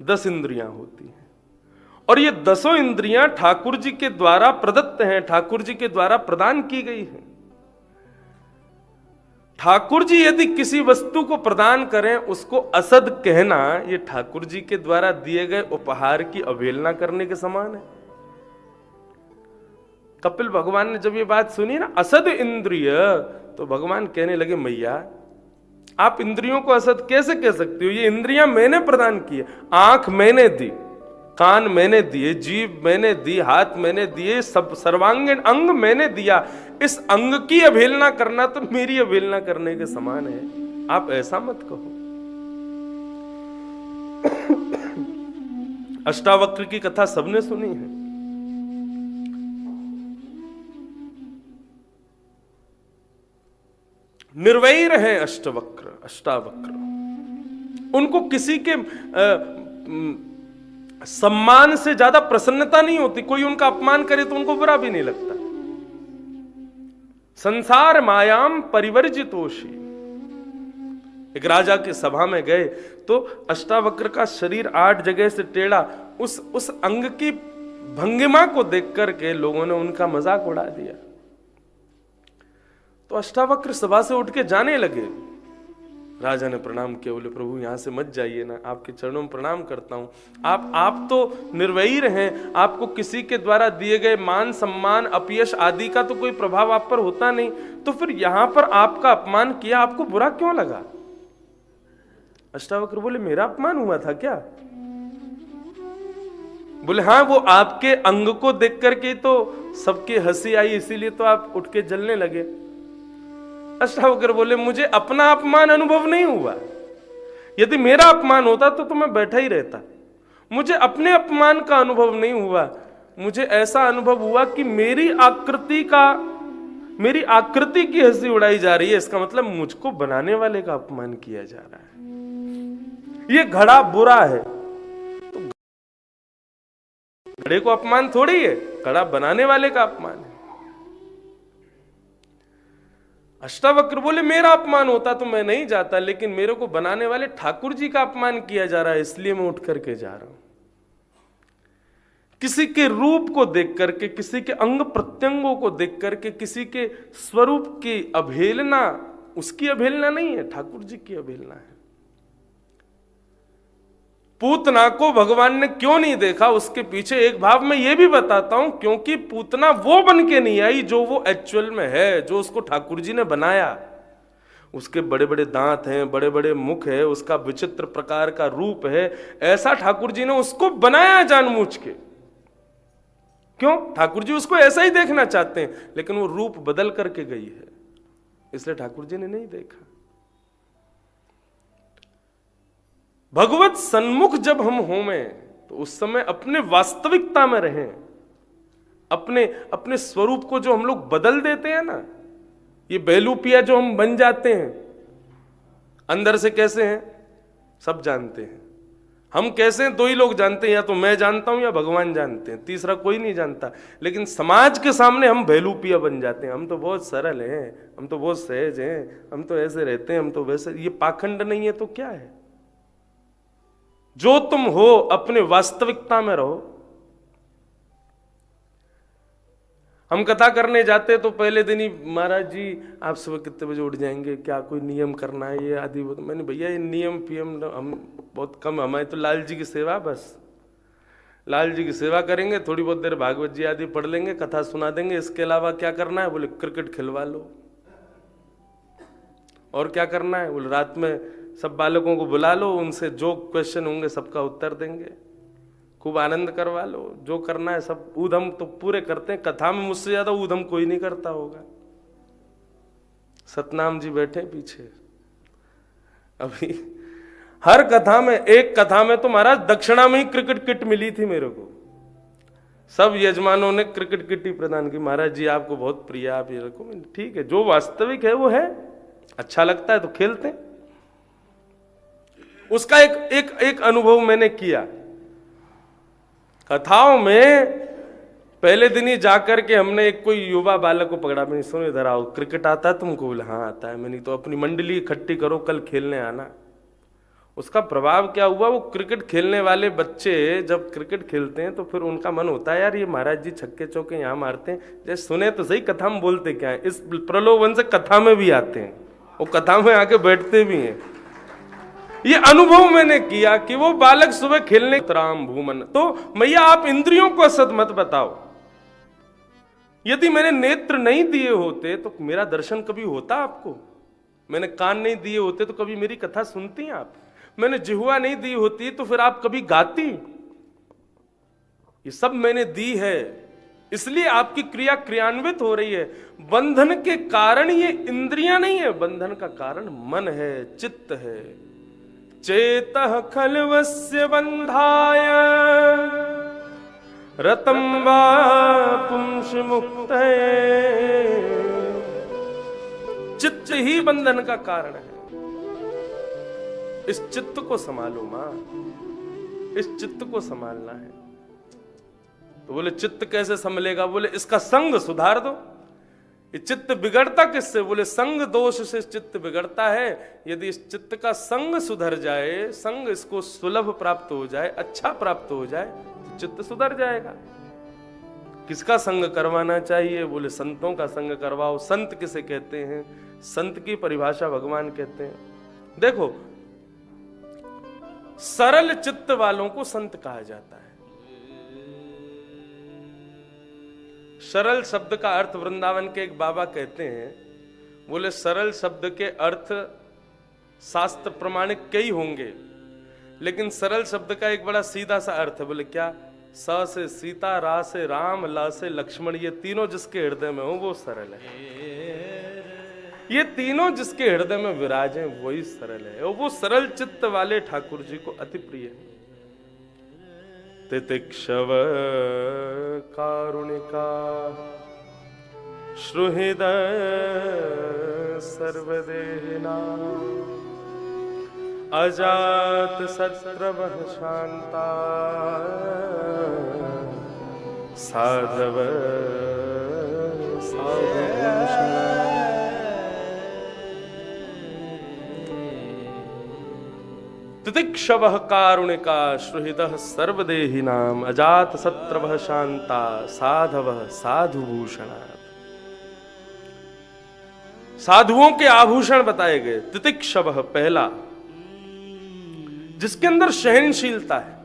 10 इंद्रियां होती हैं, और ये 10 इंद्रियां ठाकुर जी के द्वारा प्रदत्त हैं, ठाकुर जी के द्वारा प्रदान की गई हैं। ठाकुर जी यदि किसी वस्तु को प्रदान करें, उसको असद कहना ये ठाकुर जी के द्वारा दिए गए उपहार की अवहेलना करने के समान है। कपिल भगवान ने जब ये बात सुनी ना, असद इंद्रिय, तो भगवान कहने लगे, मैया आप इंद्रियों को असद कैसे कह सकती हो? ये इंद्रियां मैंने प्रदान की है। आंख मैंने दी, कान मैंने दिए, जीभ मैंने दी, हाथ मैंने दिए, सब सर्वांगीण अंग मैंने दिया। इस अंग की अवहेलना करना तो मेरी अवहेलना करने के समान है। आप ऐसा मत कहो। अष्टावक्र की कथा सबने सुनी है। निर्वैर हैं अष्टावक्र। उनको किसी के सम्मान से ज्यादा प्रसन्नता नहीं होती। कोई उनका अपमान करे तो उनको बुरा भी नहीं लगता। संसार मायाम परिवर्जितोषी। एक राजा की सभा में गए तो अष्टावक्र का शरीर 8 जगह से टेढ़ा, उस अंग की भंगिमा को देख करके लोगों ने उनका मजाक उड़ा दिया। तो अष्टावक्र सभा से उठ के जाने लगे। राजा ने प्रणाम किया, बोले प्रभु यहां से मत जाइए ना, आपके चरणों में प्रणाम करता हूं। आप तो निर्वैर हैं, आपको किसी के द्वारा दिए गए मान सम्मान अपयश आदि का तो कोई प्रभाव आप पर होता नहीं, तो फिर यहां पर आपका अपमान किया, आपको बुरा क्यों लगा? अष्टावक्र बोले मेरा अपमान हुआ था क्या? बोले हाँ, वो आपके अंग को देख करके तो सबकी हंसी आई, इसीलिए तो आप उठ के जलने लगे। अष्टावक्र बोले मुझे अपना अपमान अनुभव नहीं हुआ। यदि मेरा अपमान होता तो मैं बैठा ही रहता। मुझे अपने अपमान का अनुभव नहीं हुआ। मुझे ऐसा अनुभव हुआ कि मेरी आकृति की हंसी उड़ाई जा रही है। इसका मतलब मुझको बनाने वाले का अपमान किया जा रहा है। ये घड़ा बुरा है तो घड़े को अपमान थोड़ी है, घड़ा बनाने वाले का अपमान है। अष्टावक्र बोले मेरा अपमान होता तो मैं नहीं जाता, लेकिन मेरे को बनाने वाले ठाकुर जी का अपमान किया जा रहा है, इसलिए मैं उठ करके जा रहा हूं। किसी के रूप को देख करके, किसी के अंग प्रत्यंगों को देख करके, किसी के स्वरूप की अवहेलना, उसकी अवहेलना नहीं है, ठाकुर जी की अवहेलना है। पूतना को भगवान ने क्यों नहीं देखा, उसके पीछे एक भाव में यह भी बताता हूं, क्योंकि पूतना वो बन के नहीं आई जो वो एक्चुअल में है, जो उसको ठाकुर जी ने बनाया। उसके बड़े बड़े दांत हैं, बड़े बड़े मुख है, उसका विचित्र प्रकार का रूप है, ऐसा ठाकुर जी ने उसको बनाया जानबूझ के। क्यों? ठाकुर जी उसको ऐसा ही देखना चाहते हैं, लेकिन वो रूप बदल करके गई है, इसलिए ठाकुर जी ने नहीं देखा। भगवत सन्मुख जब हम होमें तो उस समय अपने वास्तविकता में रहें। अपने स्वरूप को जो हम लोग बदल देते हैं ना, ये बेलूपिया जो हम बन जाते हैं, अंदर से कैसे हैं सब जानते हैं। हम कैसे हैं 2 ही लोग जानते हैं, या तो मैं जानता हूं या भगवान जानते हैं, तीसरा कोई नहीं जानता। लेकिन समाज के सामने हम बेलूपिया बन जाते हैं। हम तो बहुत सरल हैं, हम तो बहुत सहज हैं, हम तो ऐसे रहते हैं, हम तो वैसे। ये पाखंड नहीं है तो क्या है? जो तुम हो अपने वास्तविकता में रहो। हम कथा करने जाते तो पहले दिन ही महाराज जी आप सुबह कितने बजे उठ जाएंगे, क्या कोई नियम करना है ये आदि। मैंने भैया ये नियम पीएम हम बहुत कम, हमारे तो लाल जी की सेवा, बस लाल जी की सेवा करेंगे, थोड़ी बहुत देर भागवत जी आदि पढ़ लेंगे, कथा सुना देंगे, इसके अलावा क्या करना है? बोले क्रिकेट खिलवा लो। और क्या करना है? बोले रात में सब बालकों को बुला लो, उनसे जो क्वेश्चन होंगे सबका उत्तर देंगे, खूब आनंद करवा लो, जो करना है सब। ऊधम तो पूरे करते हैं, कथा में मुझसे ज्यादा ऊधम कोई नहीं करता होगा। सतनाम जी बैठे पीछे, अभी हर कथा में, एक कथा में तो महाराज दक्षिणा में ही क्रिकेट किट मिली थी मेरे को। सब यजमानों ने क्रिकेट किट ही प्रदान की। महाराज जी आपको बहुत प्रिय, आप ये रखो। ठीक है, जो वास्तविक है वो है, अच्छा लगता है तो खेलते हैं। उसका एक अनुभव मैंने किया। कथाओं में पहले दिन ही जाकर के हमने एक कोई युवा बालक को पकड़ा, मैंने सुनो इधर आओ, क्रिकेट आता है तुमको? बोले हाँ आता है। मैंने तो अपनी मंडली इकट्ठी करो, कल खेलने आना। उसका प्रभाव क्या हुआ, वो क्रिकेट खेलने वाले बच्चे जब क्रिकेट खेलते हैं तो फिर उनका मन होता है यार ये महाराज जी छक्के चौके यहाँ मारते हैं, जैसे सुने तो सही कथा में बोलते क्या है। इस प्रलोभन से कथा में भी आते हैं, वो कथा में आके बैठते भी हैं। ये अनुभव मैंने किया कि वो बालक सुबह खेलने राम भूमन। तो मैया आप इंद्रियों को असत मत बताओ। यदि मैंने नेत्र नहीं दिए होते तो मेरा दर्शन कभी होता आपको? मैंने कान नहीं दिए होते तो कभी मेरी कथा सुनती हैं आप? मैंने जिह्वा नहीं दी होती तो फिर आप कभी गाती? ये सब मैंने दी है, इसलिए आपकी क्रिया क्रियान्वित हो रही है। बंधन के कारण ये इंद्रियां नहीं है, बंधन का कारण मन है, चित्त है। चेतः खल्वस्य बंधाय रतं वा पुंस मुक्तये। चित्त ही बंधन का कारण है। इस चित्त को संभालो मां, इस चित्त को संभालना है। तो बोले चित्त कैसे संभलेगा? बोले इसका संग सुधार दो। ये चित्त बिगड़ता किससे? बोले संग दोष से चित्त बिगड़ता है। यदि इस चित्त का संग सुधर जाए, संग इसको सुलभ प्राप्त हो जाए, अच्छा प्राप्त हो जाए, तो चित्त सुधर जाएगा। किसका संग करवाना चाहिए? बोले संतों का संग करवाओ। संत किसे कहते हैं? संत की परिभाषा भगवान कहते हैं। देखो, सरल चित्त वालों को संत कहा जाता है। सरल शब्द का अर्थ वृंदावन के एक बाबा कहते हैं, बोले सरल शब्द के अर्थ शास्त्र प्रमाणिक कई होंगे, लेकिन सरल शब्द का एक बड़ा सीधा सा अर्थ है। बोले क्या? स से सीता, रा से राम, ला से लक्ष्मण, ये तीनों जिसके हृदय में हो वो सरल है। ये तीनों जिसके हृदय में विराजे वही सरल है, और वो सरल चित्त वाले ठाकुर जी को अति प्रिय है। तितिक्षव कारुणिका श्रुहृद सर्वदेहिना अजात शत्रवः शांता साधव साधुभूषणा। तितिक्षवः कारुणिका श्रुहृदः सर्वदेहिनां अजात शत्रवः शांता साधवः साधुभूषणा। साधुओं के आभूषण बताए गए। तितिक्षवः पहला, जिसके अंदर सहनशीलता है।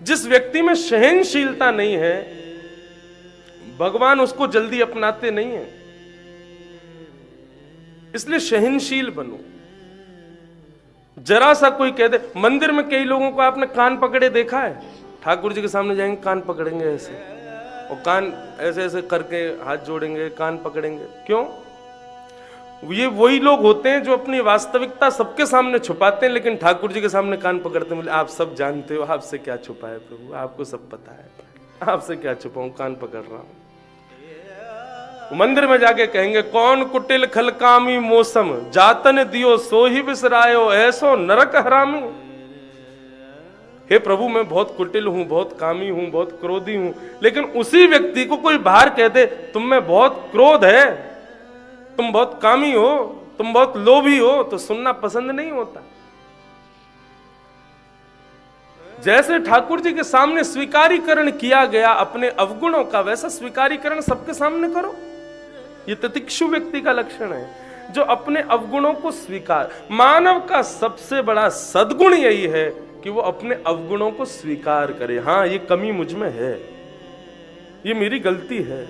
जिस व्यक्ति में सहनशीलता नहीं है, भगवान उसको जल्दी अपनाते नहीं है। इसलिए सहनशील बनो। जरा सा कोई कह दे, मंदिर में कई लोगों को आपने कान पकड़े देखा है? ठाकुर जी के सामने जाएंगे, कान पकड़ेंगे ऐसे, और कान ऐसे ऐसे करके हाथ जोड़ेंगे, कान पकड़ेंगे। क्यों? ये वही लोग होते हैं जो अपनी वास्तविकता सबके सामने छुपाते हैं, लेकिन ठाकुर जी के सामने कान पकड़ते हैं। बोले आप सब जानते हो, आपसे क्या छुपा है प्रभु, आपको सब पता है, आपसे क्या छुपाऊं, कान पकड़ रहा हूं। मंदिर में जाके कहेंगे, कौन कुटिल खलकामी मौसम जातन दियो सो ही बिसरायो ऐसो नरक हरामी। हे प्रभु, मैं बहुत कुटिल हूं, बहुत कामी हूं, बहुत क्रोधी हूं, लेकिन उसी व्यक्ति को कोई बाहर कहते तुम में बहुत क्रोध है, तुम बहुत कामी हो, तुम बहुत लोभी हो, तो सुनना पसंद नहीं होता। जैसे ठाकुर जी के सामने स्वीकारीकरण किया गया अपने अवगुणों का, वैसा स्वीकारीकरण सबके सामने करो। ये तितिक्षु व्यक्ति का लक्षण है, जो अपने अवगुणों को स्वीकार। मानव का सबसे बड़ा सद्गुण यही है कि वो अपने अवगुणों को स्वीकार करे। हाँ, ये कमी मुझ में है, ये मेरी गलती है।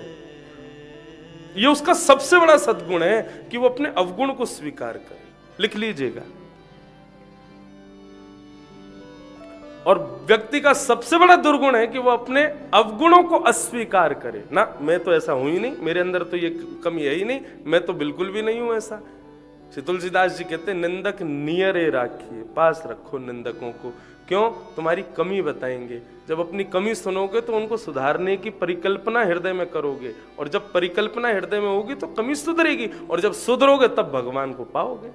ये उसका सबसे बड़ा सद्गुण है कि वो अपने अवगुण को स्वीकार करे। लिख लीजिएगा। और व्यक्ति का सबसे बड़ा दुर्गुण है कि वो अपने अवगुणों को अस्वीकार करे। ना, मैं तो ऐसा हूं ही नहीं, मेरे अंदर तो ये कमी है ही नहीं, मैं तो बिल्कुल भी नहीं हूं ऐसा। श्री तुलसीदास जी कहते हैं, निंदक नियरे राखिए, पास रखो निंदकों को। क्यों? तुम्हारी कमी बताएंगे। जब अपनी कमी सुनोगे तो उनको सुधारने की परिकल्पना हृदय में करोगे, और जब परिकल्पना हृदय में होगी तो कमी सुधरेगी, और जब सुधरोगे तब भगवान को पाओगे।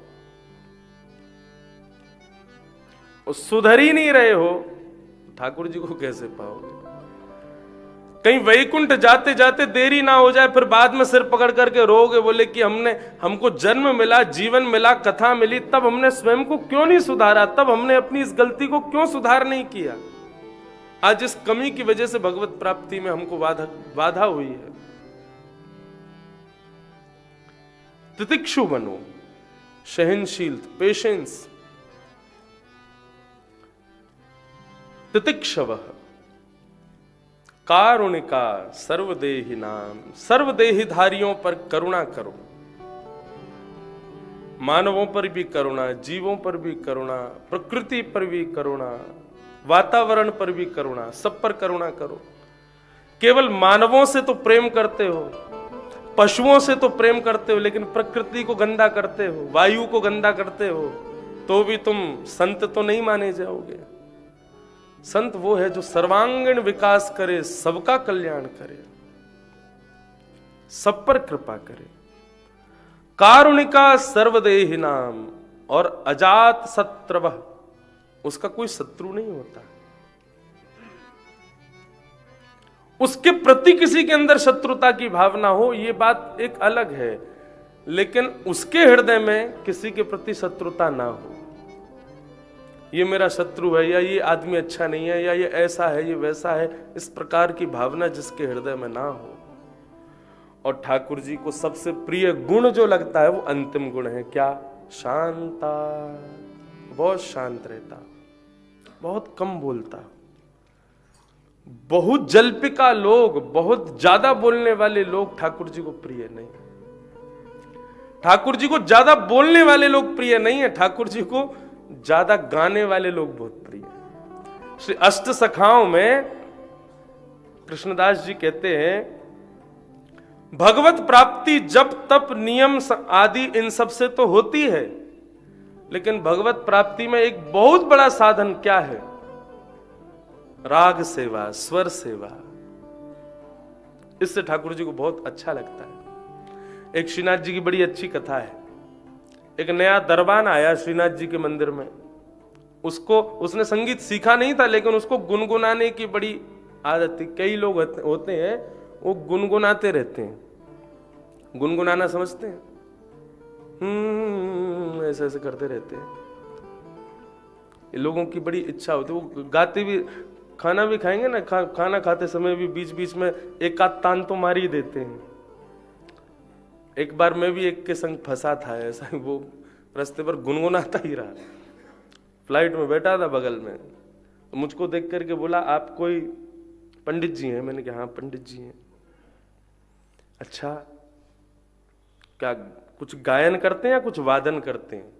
और सुधर ही नहीं रहे हो ठाकुर जी को कैसे पाओगे? कहीं वैकुंठ जाते जाते देरी ना हो जाए, फिर बाद में सिर पकड़ करके रोगे, बोले कि हमको जन्म मिला, जीवन मिला, कथा मिली, तब हमने स्वयं को क्यों नहीं सुधारा, तब हमने अपनी इस गलती को क्यों सुधार नहीं किया। आज इस कमी की वजह से भगवत प्राप्ति में हमको बाधा हुई है। तितिक्षु बनो, सहनशील, पेशेंस। तितिक्षव कारुणिका सर्वदेही नाम, सर्वदेहीधारियों पर करुणा करो, मानवों पर भी करुणा, जीवों पर भी करुणा, प्रकृति पर भी करुणा, वातावरण पर भी करुणा, सब पर करुणा करो। केवल मानवों से तो प्रेम करते हो, पशुओं से तो प्रेम करते हो, लेकिन प्रकृति को गंदा करते हो, वायु को गंदा करते हो, तो भी तुम संत तो नहीं माने जाओगे। संत वो है जो सर्वांगीण विकास करे, सबका कल्याण करे, सब पर कृपा करे। कारुणिका सर्वदेही नाम, और अजात शत्रवः, उसका कोई शत्रु नहीं होता। उसके प्रति किसी के अंदर शत्रुता की भावना हो, ये बात एक अलग है, लेकिन उसके हृदय में किसी के प्रति शत्रुता ना हो, ये मेरा शत्रु है, या ये आदमी अच्छा नहीं है, या ये ऐसा है, ये वैसा है, इस प्रकार की भावना जिसके हृदय में ना हो। और ठाकुर जी को सबसे प्रिय गुण जो लगता है वो अंतिम गुण है, क्या? शांता। बहुत शांत रहता, बहुत कम बोलता। बहुत जल्पिका लोग, बहुत ज्यादा बोलने वाले लोग ठाकुर जी को प्रिय नहीं। ठाकुर जी को ज्यादा बोलने वाले लोग प्रिय नहीं है, ठाकुर जी को ज्यादा गाने वाले लोग बहुत प्रिय है। श्री अष्ट सखाओं में कृष्णदास जी कहते हैं, भगवत प्राप्ति जप तप नियम आदि इन सब से तो होती है, लेकिन भगवत प्राप्ति में एक बहुत बड़ा साधन क्या है? राग सेवा, स्वर सेवा। इससे ठाकुर जी को बहुत अच्छा लगता है। एक श्रीनाथ जी की बड़ी अच्छी कथा है। एक नया दरबान आया श्रीनाथ जी के मंदिर में, उसने संगीत सीखा नहीं था, लेकिन उसको गुनगुनाने की बड़ी आदत थी। कई लोग होते हैं वो गुनगुनाते रहते हैं। गुनगुनाना समझते हैं? ऐसे ऐसे करते रहते हैं। ये लोगों की बड़ी इच्छा होती है, वो गाते भी, खाना भी खाएंगे ना, खाना खाते समय भी बीच बीच में एक आध तान तो मार ही देते हैं। एक बार मैं भी एक के संग फंसा था ऐसा, वो रास्ते पर गुनगुनाता ही रहा। फ्लाइट में बैठा था बगल में, तो मुझको देख करके बोला, आप कोई पंडित जी हैं? मैंने कहा हाँ पंडित जी हैं। अच्छा, क्या कुछ गायन करते हैं या कुछ वादन करते हैं?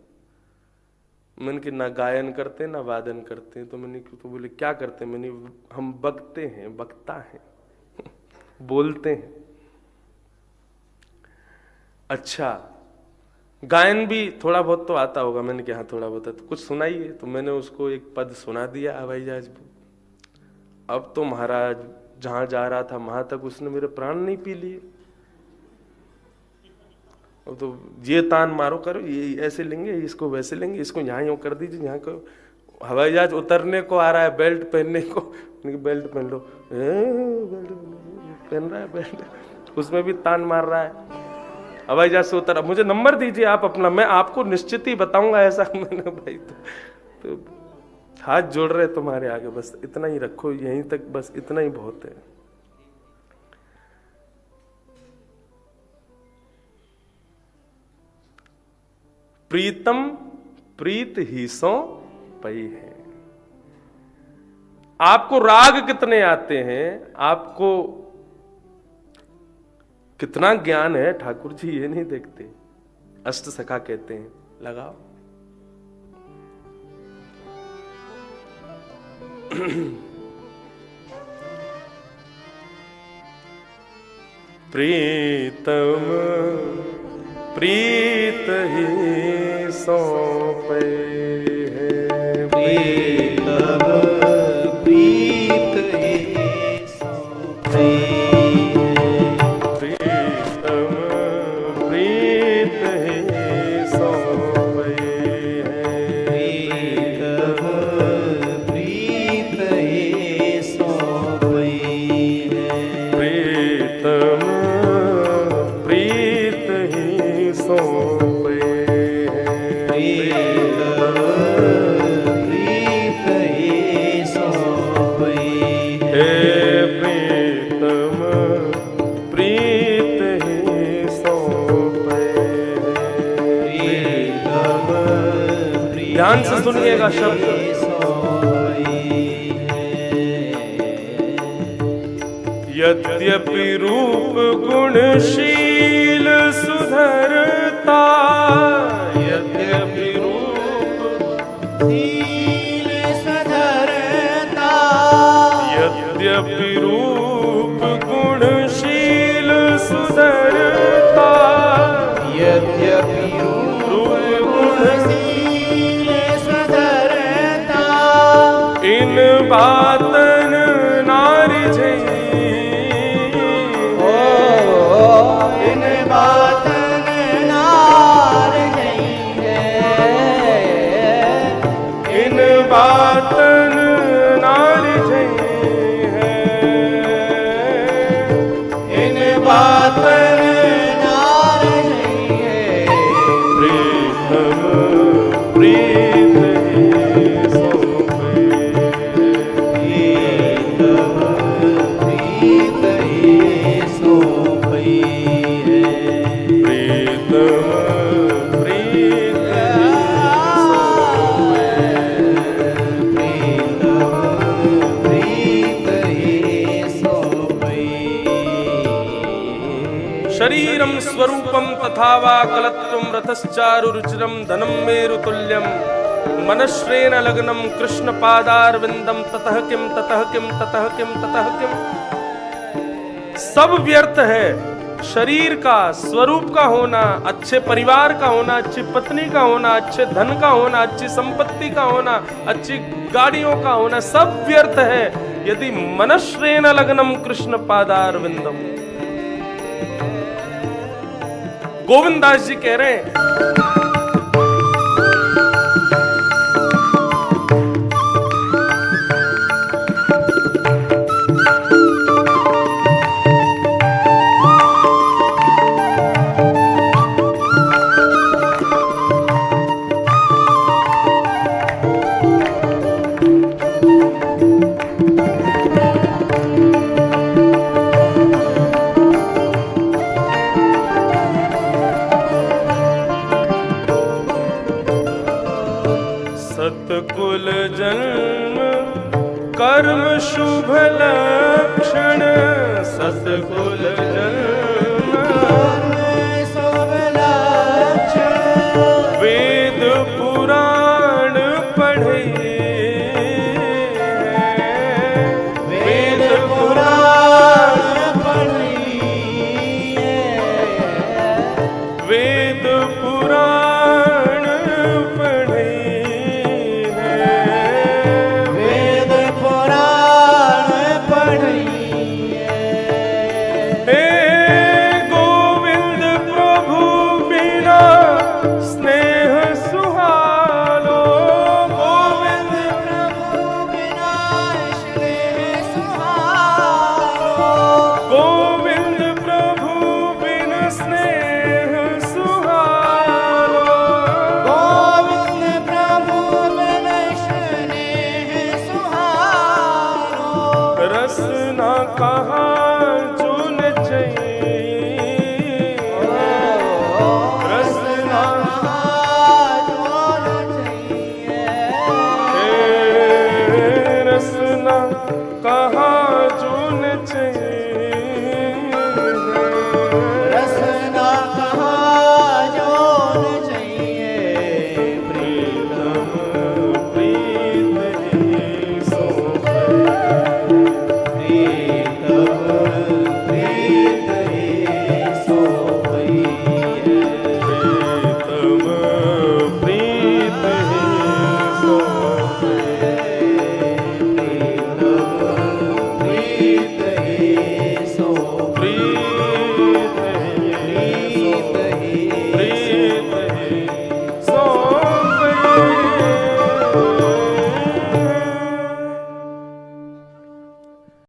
मैंने कि ना गायन करते ना वादन करते हैं। तो मैंने तो बोले क्या करते हैं? मैंने हम बकते हैं, वक्ता हैं बोलते हैं। अच्छा, गायन भी थोड़ा बहुत तो आता होगा? मैंने कहा हाँ थोड़ा बहुत है। तो कुछ सुनाइए। तो मैंने उसको एक पद सुना दिया, हवाई जहाज। अब तो महाराज जहां जा रहा था वहां तक उसने मेरे प्राण नहीं पी लिए। अब तो ये तान मारो करो, ये ऐसे लेंगे, इसको वैसे लेंगे, इसको यहाँ यूं कर दीजिए, यहाँ करो। हवाई जहाज उतरने को आ रहा है, बेल्ट पहनने को, बेल्ट पहन लो, पहन रहा है बेल्ट, उसमें भी तान मार रहा है। हवाई जहाज से उतर, अब मुझे नंबर दीजिए आप अपना, मैं आपको निश्चित ही बताऊंगा ऐसा। मैंने भाई तो हाथ जोड़ रहे तुम्हारे आगे, बस इतना ही रखो, यहीं तक, बस इतना ही बहुत है। प्रीतम प्रीत ही सो पई है। आपको राग कितने आते हैं, आपको कितना ज्ञान है, ठाकुर जी ये नहीं देखते। अष्ट सखा कहते हैं लगाओ। प्रीतम प्रीत ही सौंपे है, प्रीतम प्रीत ही सौंपे है, प्रीतम प्रीत ही सौंपे है, प्रीतम प्रीत ही ध्यान से सुनिएगा शब्द। यद्यपि रूप गुणशील सुधरता, यद्यपि रूप शील सुधरता, यद्यपि रूप गुणशील सुधरता, यद्यपि रूप गुणशील सुधरता, इन बातन नारी झई, इन बातन नार झई है, इन बातन नारी झई है, इन बातन नार झई है। प्रीतम प्रीत ही सौंपे, प्रीतम प्रीत ही सौंपई है, प्रीतम प्रीत प्रीतम प्रीत ही सौंपई। शरीरम स्वरूपम तथा वा कलत्वम रथश्चारु रुचिरम धनम मेरुतुल्यम मनश्रेण लग्नम कृष्ण पादारविंदम ततः किम ततः किम ततः किम ततः किम। सब व्यर्थ है। शरीर का, स्वरूप का होना, अच्छे परिवार का होना, अच्छी पत्नी का होना, अच्छे धन का होना, अच्छी संपत्ति का होना, अच्छी गाड़ियों का होना, सब व्यर्थ है यदि मनश्रेण लग्नम कृष्ण पादारविंदम। गोविंदास जी कह रहे हैं, सतकुल जन्म कर्म शुभ लक्षण, सतकुल जन्म शुभ लक्षण, वेद पुराण पढ़े, वेद पुराण पढ़ी, वेद पुराण पढ़े, वेद पुराण पढ़ी। हे गोविंद प्रभु बिना स्नेह सुहालो, गोविंद प्रभु बिना स्नेह सुहारो, गोविंद प्रभु बिन स्नेह सुहालो, गोविंद प्रभु बिन स्नेह सुहारो, रसना कहाँ चुन चाहिए, रसना रसना कहाँ चुन चाहिए, रसना कहाँ जोन चाहिए। प्रीतम प्रीत ही सौंपे, प्रीतम